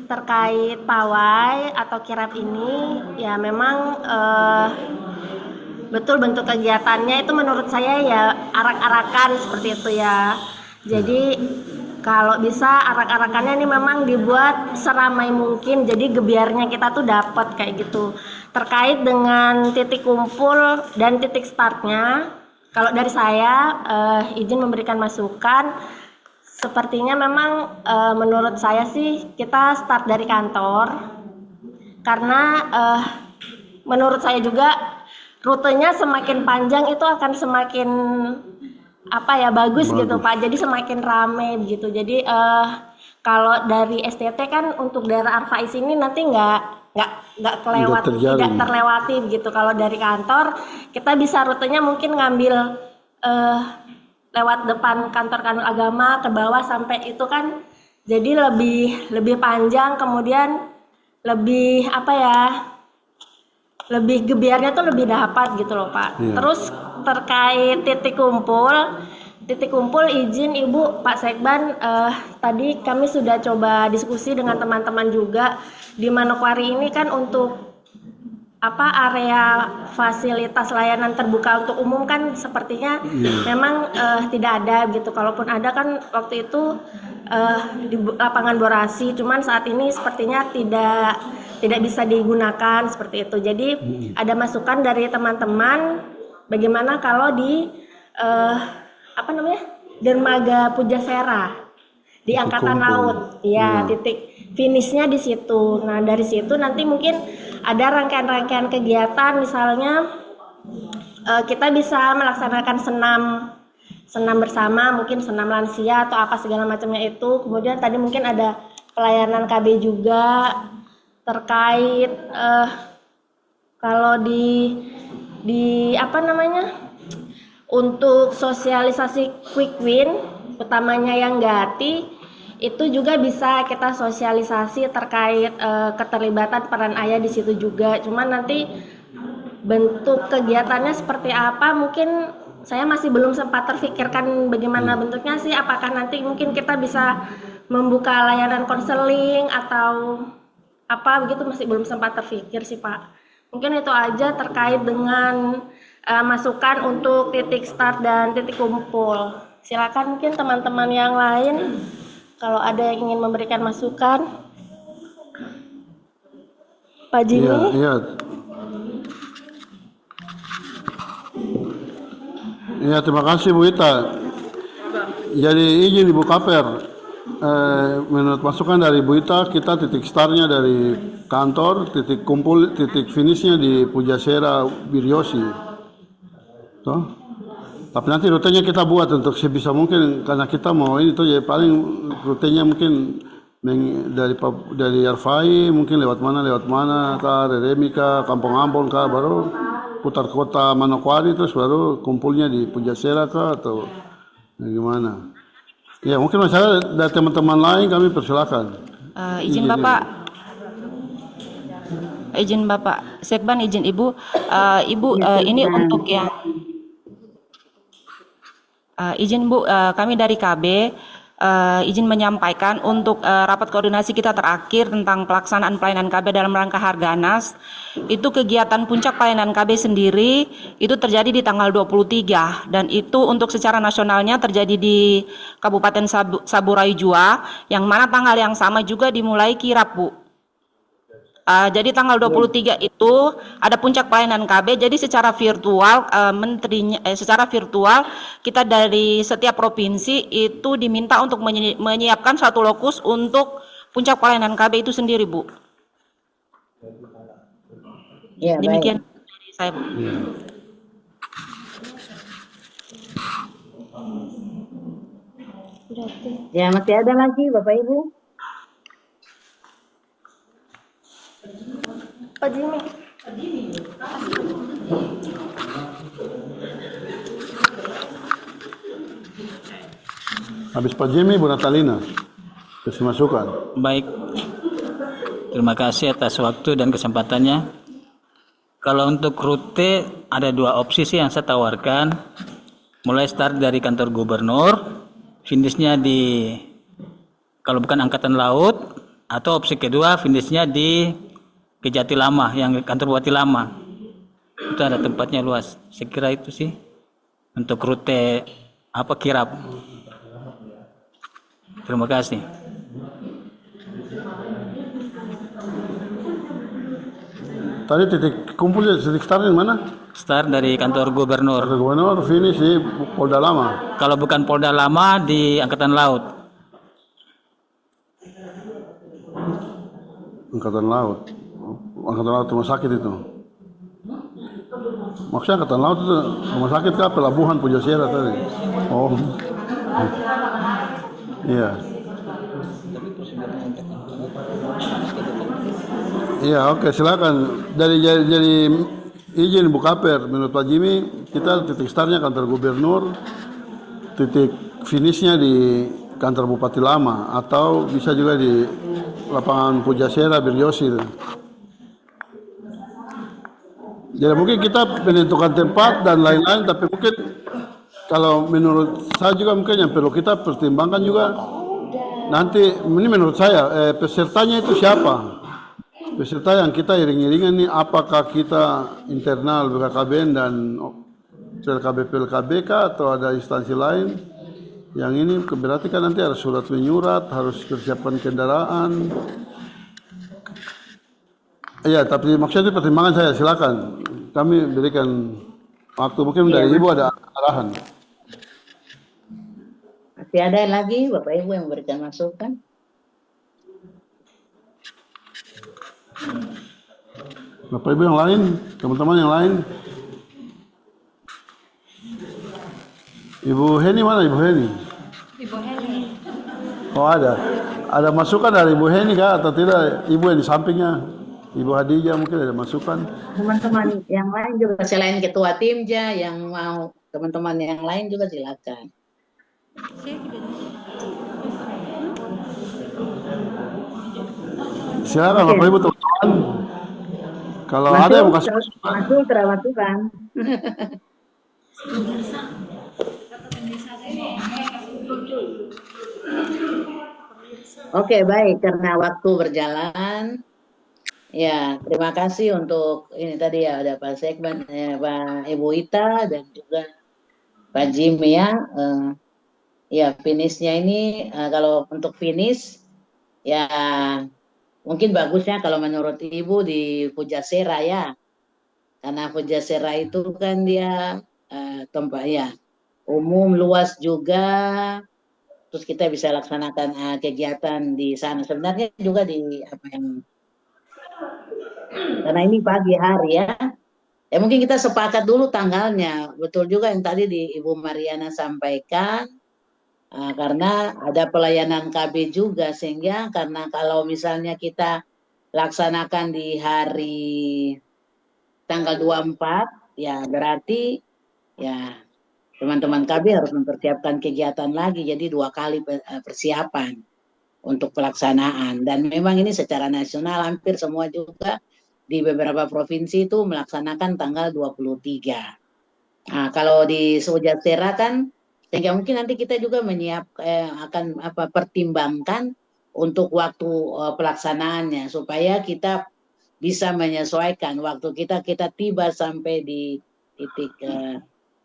terkait pawai atau kirap ini, ya memang betul bentuk kegiatannya itu menurut saya ya arak-arakan seperti itu ya. Jadi kalau bisa arak-arakannya ini memang dibuat seramai mungkin, jadi gebiarnya kita tuh dapat kayak gitu. Terkait dengan titik kumpul dan titik startnya, kalau dari saya izin memberikan masukan, sepertinya memang menurut saya sih kita start dari kantor, karena menurut saya juga rutenya semakin panjang itu akan semakin apa ya bagus gitu Pak, jadi semakin rame gitu. Jadi kalau dari STT kan untuk daerah Arfai sini nanti nggak kelewat, tidak terlewati gitu. Kalau dari kantor kita bisa rutenya mungkin ngambil lewat depan kantor agama ke bawah sampai itu kan, jadi lebih panjang, kemudian lebih apa ya, lebih gebiarnya tuh lebih dapat gitu loh Pak. Terus terkait titik kumpul izin Ibu Pak Sekban, tadi kami sudah coba diskusi dengan teman-teman juga di Manokwari ini kan untuk apa area fasilitas layanan terbuka untuk umum kan sepertinya memang tidak ada gitu. Kalaupun ada kan waktu itu di lapangan Borasi, cuman saat ini sepertinya tidak bisa digunakan seperti itu. Jadi ada masukan dari teman-teman bagaimana kalau di apa namanya dermaga Pujasera di Angkatan Laut, ya titik finishnya di situ. Nah dari situ nanti mungkin ada rangkaian-rangkaian kegiatan, misalnya kita bisa melaksanakan senam bersama, mungkin senam lansia atau apa segala macamnya itu. Kemudian tadi mungkin ada pelayanan KB juga terkait kalau di apa namanya untuk sosialisasi quick win utamanya yang Gati itu juga bisa kita sosialisasi terkait keterlibatan peran ayah di situ juga. Cuman nanti bentuk kegiatannya seperti apa mungkin saya masih belum sempat terfikirkan bagaimana bentuknya sih. Apakah nanti mungkin kita bisa membuka layanan konseling atau apa begitu, masih belum sempat terfikir sih Pak. Mungkin itu aja terkait dengan masukan untuk titik start dan titik kumpul. Silakan mungkin teman-teman yang lain kalau ada yang ingin memberikan masukan. Pak Jimmy. Iya, terima kasih Bu Ita. Jadi izin Ibu Kaper, menurut masukan dari Bu Ita, kita titik startnya dari kantor, titik kumpul, titik finishnya di Pujasera Biryosi. Toh? Tapi nanti rutenya kita buat untuk sebisa mungkin, karena kita mau ini tuh ya paling rutenya mungkin dari Arfai mungkin lewat mana kah, Remika, Kampung Ambon kah, baru putar kota Manokwari terus baru kumpulnya di Pujasera kah atau Gimana? Ya mungkin masalah dari teman-teman lain kami persilakan. Izin Bapak, Sekban izin Ibu, Ibu ini untuk yang izin Bu, kami dari KB izin menyampaikan untuk rapat koordinasi kita terakhir tentang pelaksanaan pelayanan KB dalam rangka Harganas. Itu kegiatan puncak pelayanan KB sendiri itu terjadi di tanggal 23 dan itu untuk secara nasionalnya terjadi di Kabupaten Saburai Jua, yang mana tanggal yang sama juga dimulai kirap Bu. Jadi tanggal 23 itu ada puncak pelayanan KB. Jadi secara virtual secara virtual kita dari setiap provinsi itu diminta untuk menyiapkan satu lokus untuk puncak pelayanan KB itu sendiri, Bu. Ya, Demikian baik. dari saya, Bu. Ya, masih ada lagi Bapak Ibu? Pak Jimmy. Habis Pak Jimmy, Bu Natalina. Kasih masukan. Baik, terima kasih atas waktu dan kesempatannya. Kalau untuk rute ada dua opsi sih yang saya tawarkan. Mulai start dari kantor gubernur, finishnya di kalau bukan angkatan laut, atau opsi kedua finishnya di Kejati Lama, yang kantor Bupati Lama. Itu ada tempatnya luas. Saya kira itu sih untuk rute kirap. Terima kasih. Tadi titik kumpul titik start di mana? Start dari kantor gubernur. Kantor gubernur, finish di Polda Lama. Kalau bukan Polda Lama di Angkatan Laut. Angkatan Laut. Angkatan Laut rumah sakit itu. Maksudnya Angkatan Laut itu rumah sakit kah? Pelabuhan Pujasera tadi. Oh. Iya. Iya, oke, silakan. Jadi izin Bu Kaper, menurut Pak Jimmy, kita titik startnya kantor gubernur, titik finishnya di kantor Bupati Lama, atau bisa juga di lapangan Pujasera Biryosi. Jadi mungkin kita menentukan tempat dan lain-lain, tapi mungkin kalau menurut saya juga mungkin yang perlu kita pertimbangkan juga nanti, ini menurut saya pesertanya itu siapa? Peserta yang kita iring-iringan nih, apakah kita internal BKKBN dan PLKB atau ada instansi lain? Yang ini berarti kan nanti harus surat menyurat, harus persiapan kendaraan. Iya, tapi maksudnya itu pertimbangan saya, silakan. Kami berikan waktu, mungkin dari Ibu ada arahan. Masih ada lagi Bapak Ibu yang memberikan masukan? Bapak Ibu yang lain, teman-teman yang lain. Ibu Heni mana Ibu Heni? Ibu Heni. Oh ada. Ada masukan dari Ibu Heni kah atau tidak? Ibu yang di sampingnya, Ibu Hadijah mungkin ada masukan. Teman-teman yang lain juga, selain ketua timja yang mau, teman-teman yang lain juga silakan. Silakan Bapak Ibu teman-teman. Kalau ada yang mau kasih masukan. Masuk terawat Tuhan. Oke, baik, karena waktu berjalan. Ya, terima kasih untuk ini tadi ya, ada Pak Sekban, Pak Ibu Ita dan juga Pak Jimmy ya. Ya, finishnya ini kalau untuk finish ya mungkin bagusnya kalau menurut Ibu di Pujasera ya. Karena Pujasera itu kan dia tempat ya umum, luas juga. Terus kita bisa laksanakan kegiatan di sana. Sebenarnya juga di karena ini pagi hari ya. Ya mungkin kita sepakat dulu tanggalnya. Betul juga yang tadi di Ibu Mariana sampaikan. Karena ada pelayanan KB juga, sehingga karena kalau misalnya kita laksanakan di hari tanggal 24 ya berarti ya teman-teman KB harus mempersiapkan kegiatan lagi, jadi 2 kali persiapan untuk pelaksanaan. Dan memang ini secara nasional hampir semua juga di beberapa provinsi itu melaksanakan tanggal 23. Nah, kalau di Sojatera kan, sehingga mungkin nanti kita juga akan pertimbangkan untuk waktu pelaksanaannya supaya kita bisa menyesuaikan waktu kita tiba sampai di titik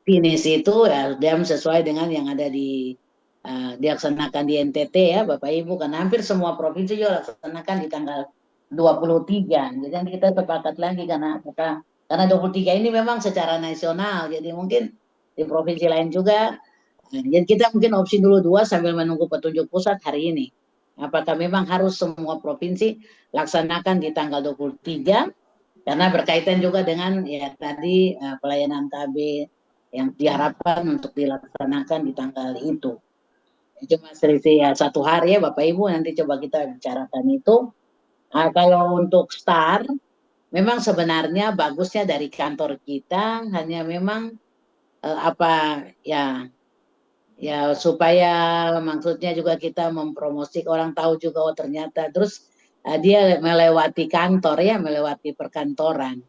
finish itu ya jam sesuai dengan yang ada dilaksanakan di NTT ya Bapak Ibu, karena hampir semua provinsi juga laksanakan di tanggal 23. Jadi nanti kita sepakat lagi karena 23 ini memang secara nasional, jadi mungkin di provinsi lain juga. Jadi kita mungkin opsi dulu 2 sambil menunggu petunjuk pusat hari ini. Apakah memang harus semua provinsi laksanakan di tanggal 23? Karena berkaitan juga dengan ya tadi pelayanan KB yang diharapkan untuk dilaksanakan di tanggal itu. Cuma selisih ya 1 hari ya Bapak Ibu, nanti coba kita bicarakan itu. Kalau untuk start, memang sebenarnya bagusnya dari kantor kita, hanya memang ya supaya maksudnya juga kita mempromosikan orang tahu juga oh ternyata terus dia melewati kantor ya, melewati perkantoran.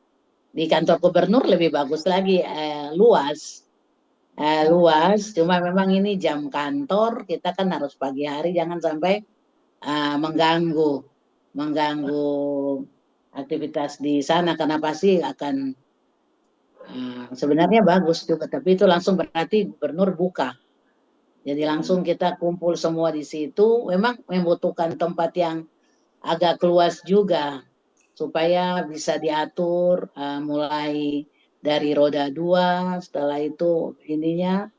Di kantor gubernur lebih bagus lagi, luas, cuma memang ini jam kantor kita kan harus pagi hari, jangan sampai mengganggu aktivitas di sana, karena pasti akan sebenarnya bagus juga, tapi itu langsung berarti gubernur buka. Jadi langsung kita kumpul semua di situ, memang membutuhkan tempat yang agak luas juga, supaya bisa diatur mulai dari roda 2, setelah itu ininya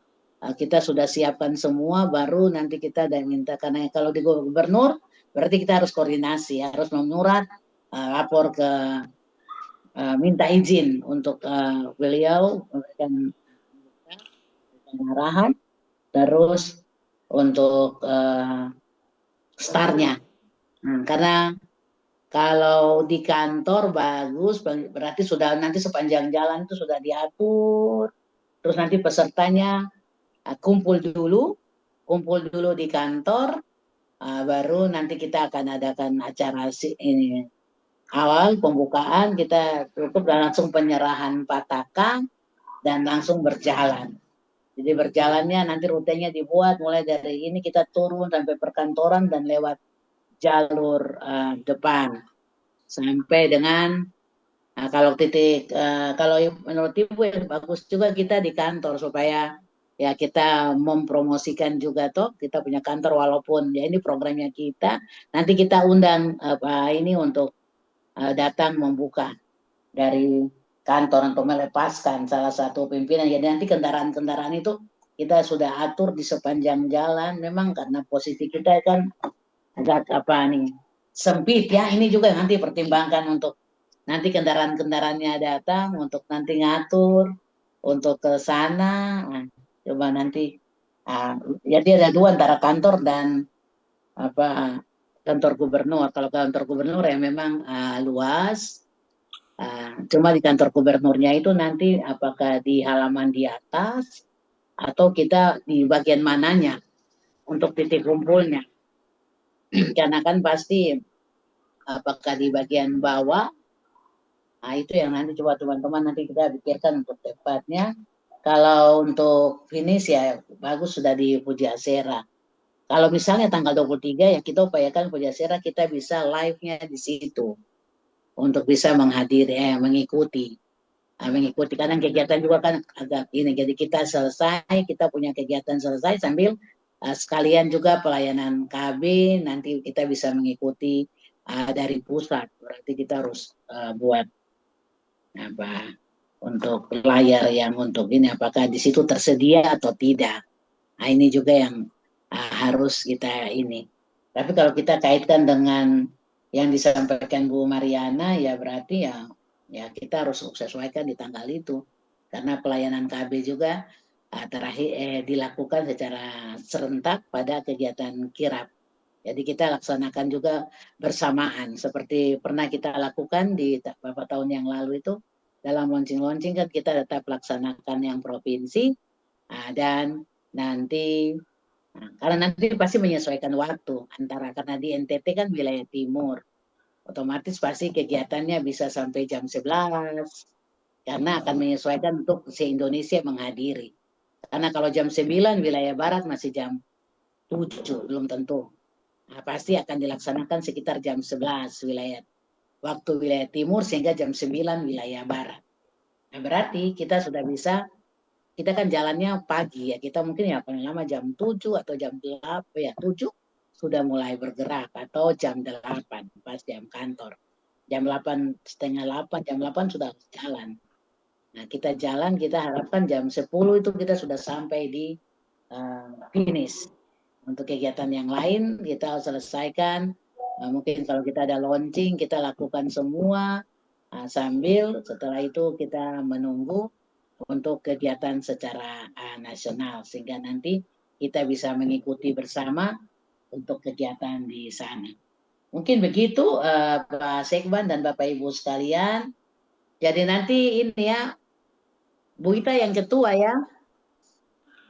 kita sudah siapkan semua, baru nanti kita minta, karena kalau di gubernur, berarti kita harus koordinasi, harus menyurat, lapor ke, minta izin untuk beliau, memberikan arahan, terus untuk startnya. Karena kalau di kantor bagus, berarti sudah nanti sepanjang jalan itu sudah diatur, terus nanti pesertanya kumpul dulu di kantor, baru nanti kita akan adakan acara ini awal pembukaan, kita tutup dan langsung penyerahan pataka dan langsung berjalan. Jadi berjalannya nanti rutenya dibuat mulai dari ini kita turun sampai perkantoran dan lewat jalur depan sampai dengan kalau menurut Ibu yang bagus juga kita di kantor supaya ya kita mempromosikan juga toh kita punya kantor, walaupun ya ini programnya kita, nanti kita undang ini untuk datang membuka dari kantor untuk melepaskan salah satu pimpinan. Jadi nanti kendaraan-kendaraan itu kita sudah atur di sepanjang jalan, memang karena posisi kita kan agak sempit ya, ini juga nanti pertimbangkan untuk nanti kendaraan-kendaraannya datang untuk nanti ngatur untuk ke sana. Coba nanti jadi ada 2 antara kantor dan kantor gubernur. Kalau kantor gubernur ya memang luas, cuma di kantor gubernurnya itu nanti apakah di halaman di atas atau kita di bagian mananya untuk titik kumpulnya. Karena kan pasti apakah di bagian bawah, itu yang nanti coba teman-teman nanti kita pikirkan untuk tepatnya. Kalau untuk finish ya bagus sudah di Pujasera. Kalau misalnya tanggal 23 ya kita upayakan Pujasera kita bisa live-nya di situ untuk bisa mengikuti karena kegiatan juga kan agak ini, jadi kita punya kegiatan selesai sambil sekalian juga pelayanan KB nanti kita bisa mengikuti dari pusat, berarti kita harus buat untuk layar yang untuk ini apakah di situ tersedia atau tidak. Nah ini juga yang harus kita ini. Tapi kalau kita kaitkan dengan yang disampaikan Bu Mariana ya berarti ya kita harus sesuaikan di tanggal itu, karena pelayanan KB juga terakhir dilakukan secara serentak pada kegiatan kirap. Jadi kita laksanakan juga bersamaan seperti pernah kita lakukan di beberapa tahun yang lalu itu, dalam launching kan kita tetap laksanakan yang provinsi, Dan nanti, karena nanti pasti menyesuaikan waktu antara, karena di NTT kan wilayah timur, otomatis pasti kegiatannya bisa sampai jam 11, karena akan menyesuaikan untuk se-Indonesia menghadiri. Karena kalau jam 9 wilayah barat masih jam 7, belum tentu. Pasti akan dilaksanakan sekitar jam 11 waktu wilayah timur, sehingga jam 9 wilayah barat. Nah, berarti kita sudah bisa, kita kan jalannya pagi ya, kita mungkin ya paling lama jam 7 atau jam 8, ya 7 sudah mulai bergerak, atau jam 8 pas jam kantor. Jam 8, setengah 8, jam 8 sudah jalan. Nah, kita jalan, kita harapkan jam 10 itu kita sudah sampai di finish. Untuk kegiatan yang lain kita selesaikan, mungkin kalau kita ada launching kita lakukan semua, sambil setelah itu kita menunggu untuk kegiatan secara nasional, sehingga nanti kita bisa mengikuti bersama untuk kegiatan di sana. Mungkin begitu Pak Sekban dan Bapak Ibu sekalian. Jadi nanti ini ya, Bu Ita yang ketua ya,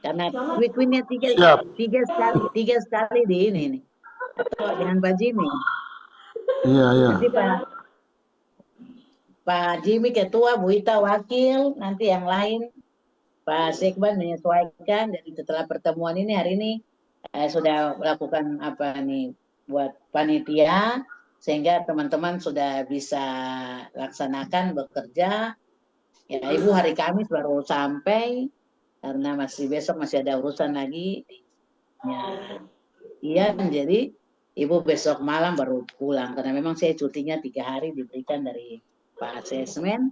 karena Queen-nya tiga sekali di ini nih, atau dengan Pak Jimmy. Iya, iya. Nanti Pak Jimmy ketua, Bu Ita wakil, nanti yang lain Pak Sekban menyesuaikan. Jadi setelah pertemuan ini hari ini sudah melakukan apa nih buat panitia, sehingga teman-teman sudah bisa laksanakan bekerja. Ya, Ibu hari Kamis baru sampai karena masih besok masih ada urusan lagi. Ya, iya, jadi Ibu besok malam baru pulang karena memang saya cutinya 3 hari diberikan dari Pak Asesmen,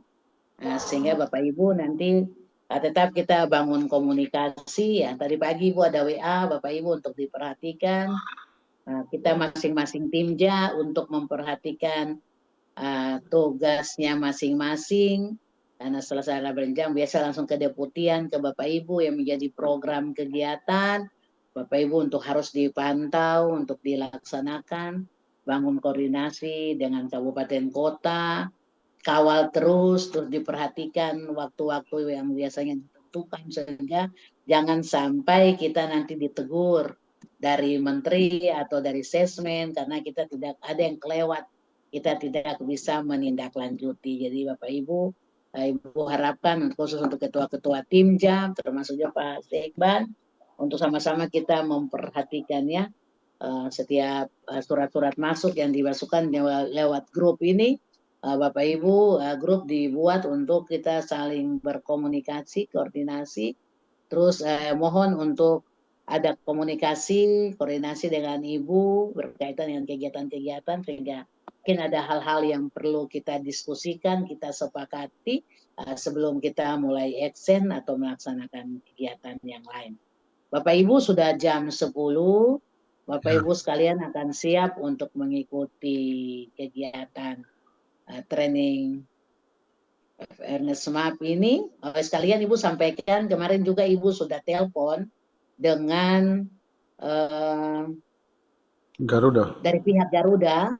sehingga Bapak Ibu nanti tetap kita bangun komunikasi ya. Tadi pagi Ibu ada WA Bapak Ibu untuk diperhatikan. Kita masing-masing timja untuk memperhatikan tugasnya masing-masing. Karena selesai berjenjang biasa langsung ke deputian, ke Bapak Ibu yang menjadi program kegiatan. Bapak Ibu untuk harus dipantau, untuk dilaksanakan, bangun koordinasi dengan kabupaten kota, kawal terus diperhatikan waktu-waktu yang biasanya ditentukan, sehingga jangan sampai kita nanti ditegur dari menteri atau dari sesmen karena kita tidak ada yang kelewat, kita tidak bisa menindaklanjuti. Jadi Bapak Ibu harapkan khusus untuk ketua-ketua tim jam, termasuk juga Pak Sekban, untuk sama-sama kita memperhatikannya setiap surat-surat masuk yang dimasukkan lewat grup ini. Bapak Ibu, grup dibuat untuk kita saling berkomunikasi, koordinasi. Terus mohon untuk ada komunikasi, koordinasi dengan Ibu berkaitan dengan kegiatan-kegiatan, sehingga mungkin ada hal-hal yang perlu kita diskusikan, kita sepakati sebelum kita mulai action atau melaksanakan kegiatan yang lain. Bapak Ibu sudah jam 10, Bapak Ibu sekalian akan siap untuk mengikuti kegiatan training Ernest Map ini. Sekalian Ibu sampaikan, kemarin juga Ibu sudah telepon dengan Garuda. dari pihak Garuda,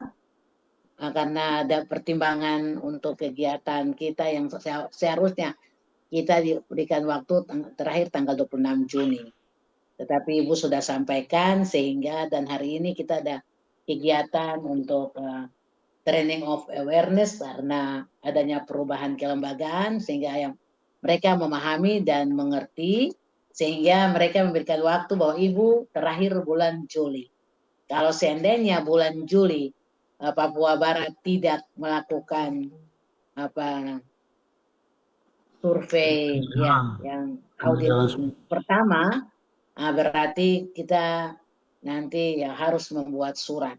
karena ada pertimbangan untuk kegiatan kita yang seharusnya kita diberikan waktu terakhir tanggal 26 Juni. Tetapi Ibu sudah sampaikan, sehingga dan hari ini kita ada kegiatan untuk training of awareness karena adanya perubahan kelembagaan, sehingga yang mereka memahami dan mengerti, sehingga mereka memberikan waktu bahwa Ibu terakhir bulan Juli. Kalau seandainya bulan Juli Papua Barat tidak melakukan survei yang audit pertama, berarti kita nanti ya harus membuat surat.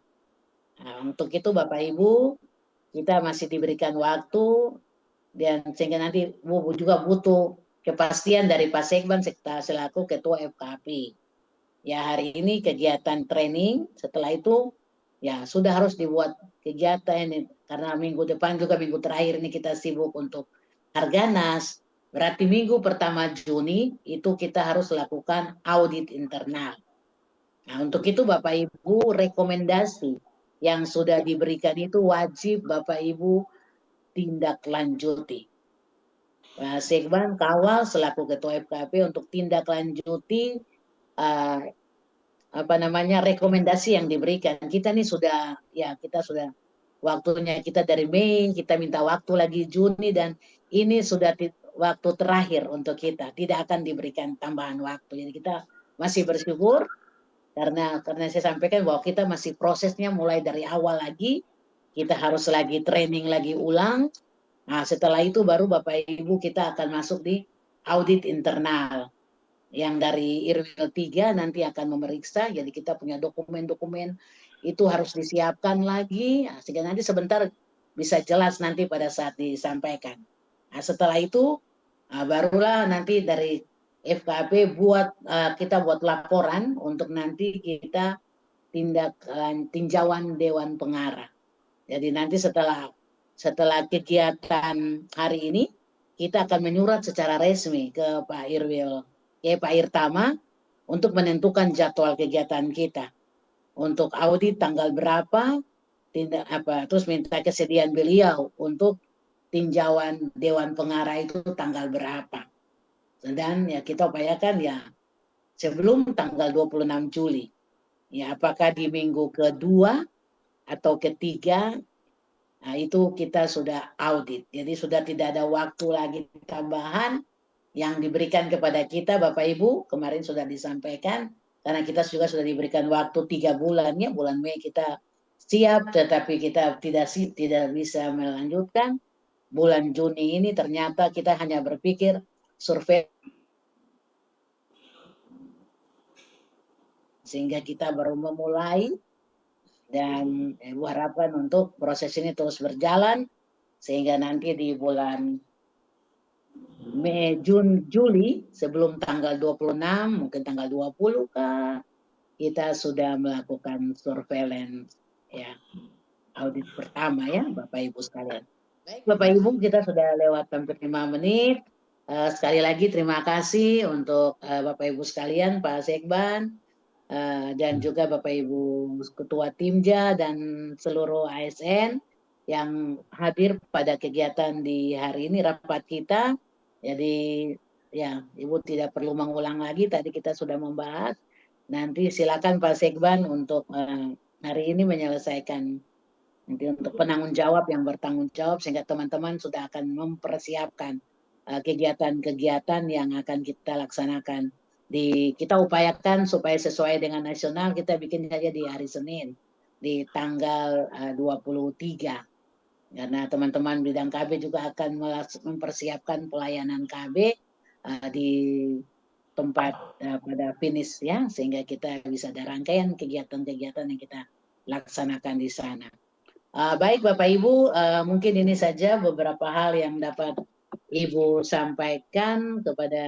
Untuk itu Bapak Ibu, kita masih diberikan waktu, dan sehingga nanti Ibu juga butuh kepastian dari Pak Sekban selaku Ketua FKP. Ya, hari ini kegiatan training, setelah itu ya sudah harus dibuat kegiatan ini, karena minggu depan juga minggu terakhir ini kita sibuk untuk Harganas. Berarti minggu pertama Juni itu kita harus lakukan audit internal. Nah, untuk itu Bapak Ibu, rekomendasi yang sudah diberikan itu wajib Bapak Ibu tindak lanjuti. Pak Sekban kawal selaku Ketua FKP untuk tindak lanjuti uh, rekomendasi yang diberikan. Kita nih kita sudah waktunya kita dari Mei, kita minta waktu lagi Juni, dan ini sudah waktu terakhir untuk kita. Tidak akan diberikan tambahan waktu. Jadi kita masih bersyukur karena saya sampaikan bahwa kita masih prosesnya mulai dari awal lagi. Kita harus lagi training lagi ulang. Nah, setelah itu baru Bapak Ibu kita akan masuk di audit internal yang dari Irwil 3 nanti akan memeriksa. Jadi kita punya dokumen-dokumen itu harus disiapkan lagi, sehingga nanti sebentar bisa jelas nanti pada saat disampaikan. Nah, setelah itu barulah nanti dari FKP kita buat laporan untuk nanti kita tinjauan Dewan Pengarah. Jadi nanti setelah kegiatan hari ini kita akan menyurat secara resmi ke Pak Irtama untuk menentukan jadwal kegiatan kita. Untuk audit tanggal berapa, terus minta kesediaan beliau untuk tinjauan Dewan Pengarah itu tanggal berapa. Dan ya kita upayakan ya sebelum tanggal 26 Juli. Ya, apakah di minggu kedua atau ketiga, nah itu kita sudah audit. Jadi sudah tidak ada waktu lagi tambahan yang diberikan kepada kita, Bapak Ibu. Kemarin sudah disampaikan, karena kita juga sudah diberikan waktu 3 bulan, ya, bulan Mei kita siap, tetapi kita tidak bisa melanjutkan. Bulan Juni ini ternyata kita hanya berpikir survei, sehingga kita baru memulai. Dan Ibu harapkan untuk proses ini terus berjalan sehingga nanti di bulan Mei, Juli sebelum tanggal 26, mungkin tanggal 20 kita sudah melakukan surveillance, ya, audit pertama, ya, Bapak Ibu sekalian. Baik Bapak Ibu, kita sudah lewat hampir 5 menit. Sekali lagi terima kasih untuk Bapak Ibu sekalian, Pak Sekban, dan juga Bapak Ibu Ketua Timja dan seluruh ASN yang hadir pada kegiatan di hari ini rapat kita. Jadi ya Ibu tidak perlu mengulang lagi, tadi kita sudah membahas. Nanti silakan Pak Sekban untuk hari ini menyelesaikan nanti untuk penanggung jawab yang bertanggung jawab, sehingga teman-teman sudah akan mempersiapkan kegiatan-kegiatan yang akan kita laksanakan. Kita upayakan supaya sesuai dengan nasional, kita bikin saja di hari Senin di tanggal 23, karena teman-teman bidang KB juga akan mempersiapkan pelayanan KB di tempat pada finish, ya, sehingga kita bisa ada rangkaian kegiatan-kegiatan yang kita laksanakan di sana. Baik Bapak Ibu, mungkin ini saja beberapa hal yang dapat Ibu sampaikan kepada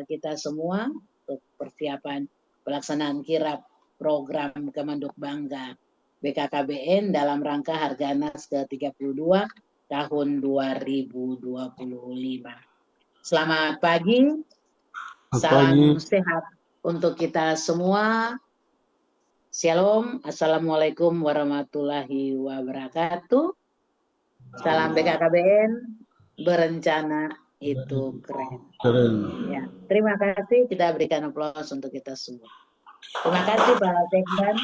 kita semua untuk persiapan pelaksanaan kirap program Kemenduk Bangga BKKBN dalam rangka Harganas ke-32 tahun 2025. Selamat pagi, salam sehat untuk kita semua. Shalom, Assalamualaikum warahmatullahi wabarakatuh. Salam BKKBN, berencana itu keren. Ya, terima kasih, kita berikan aplaus untuk kita semua. Terima kasih Pak Sekban.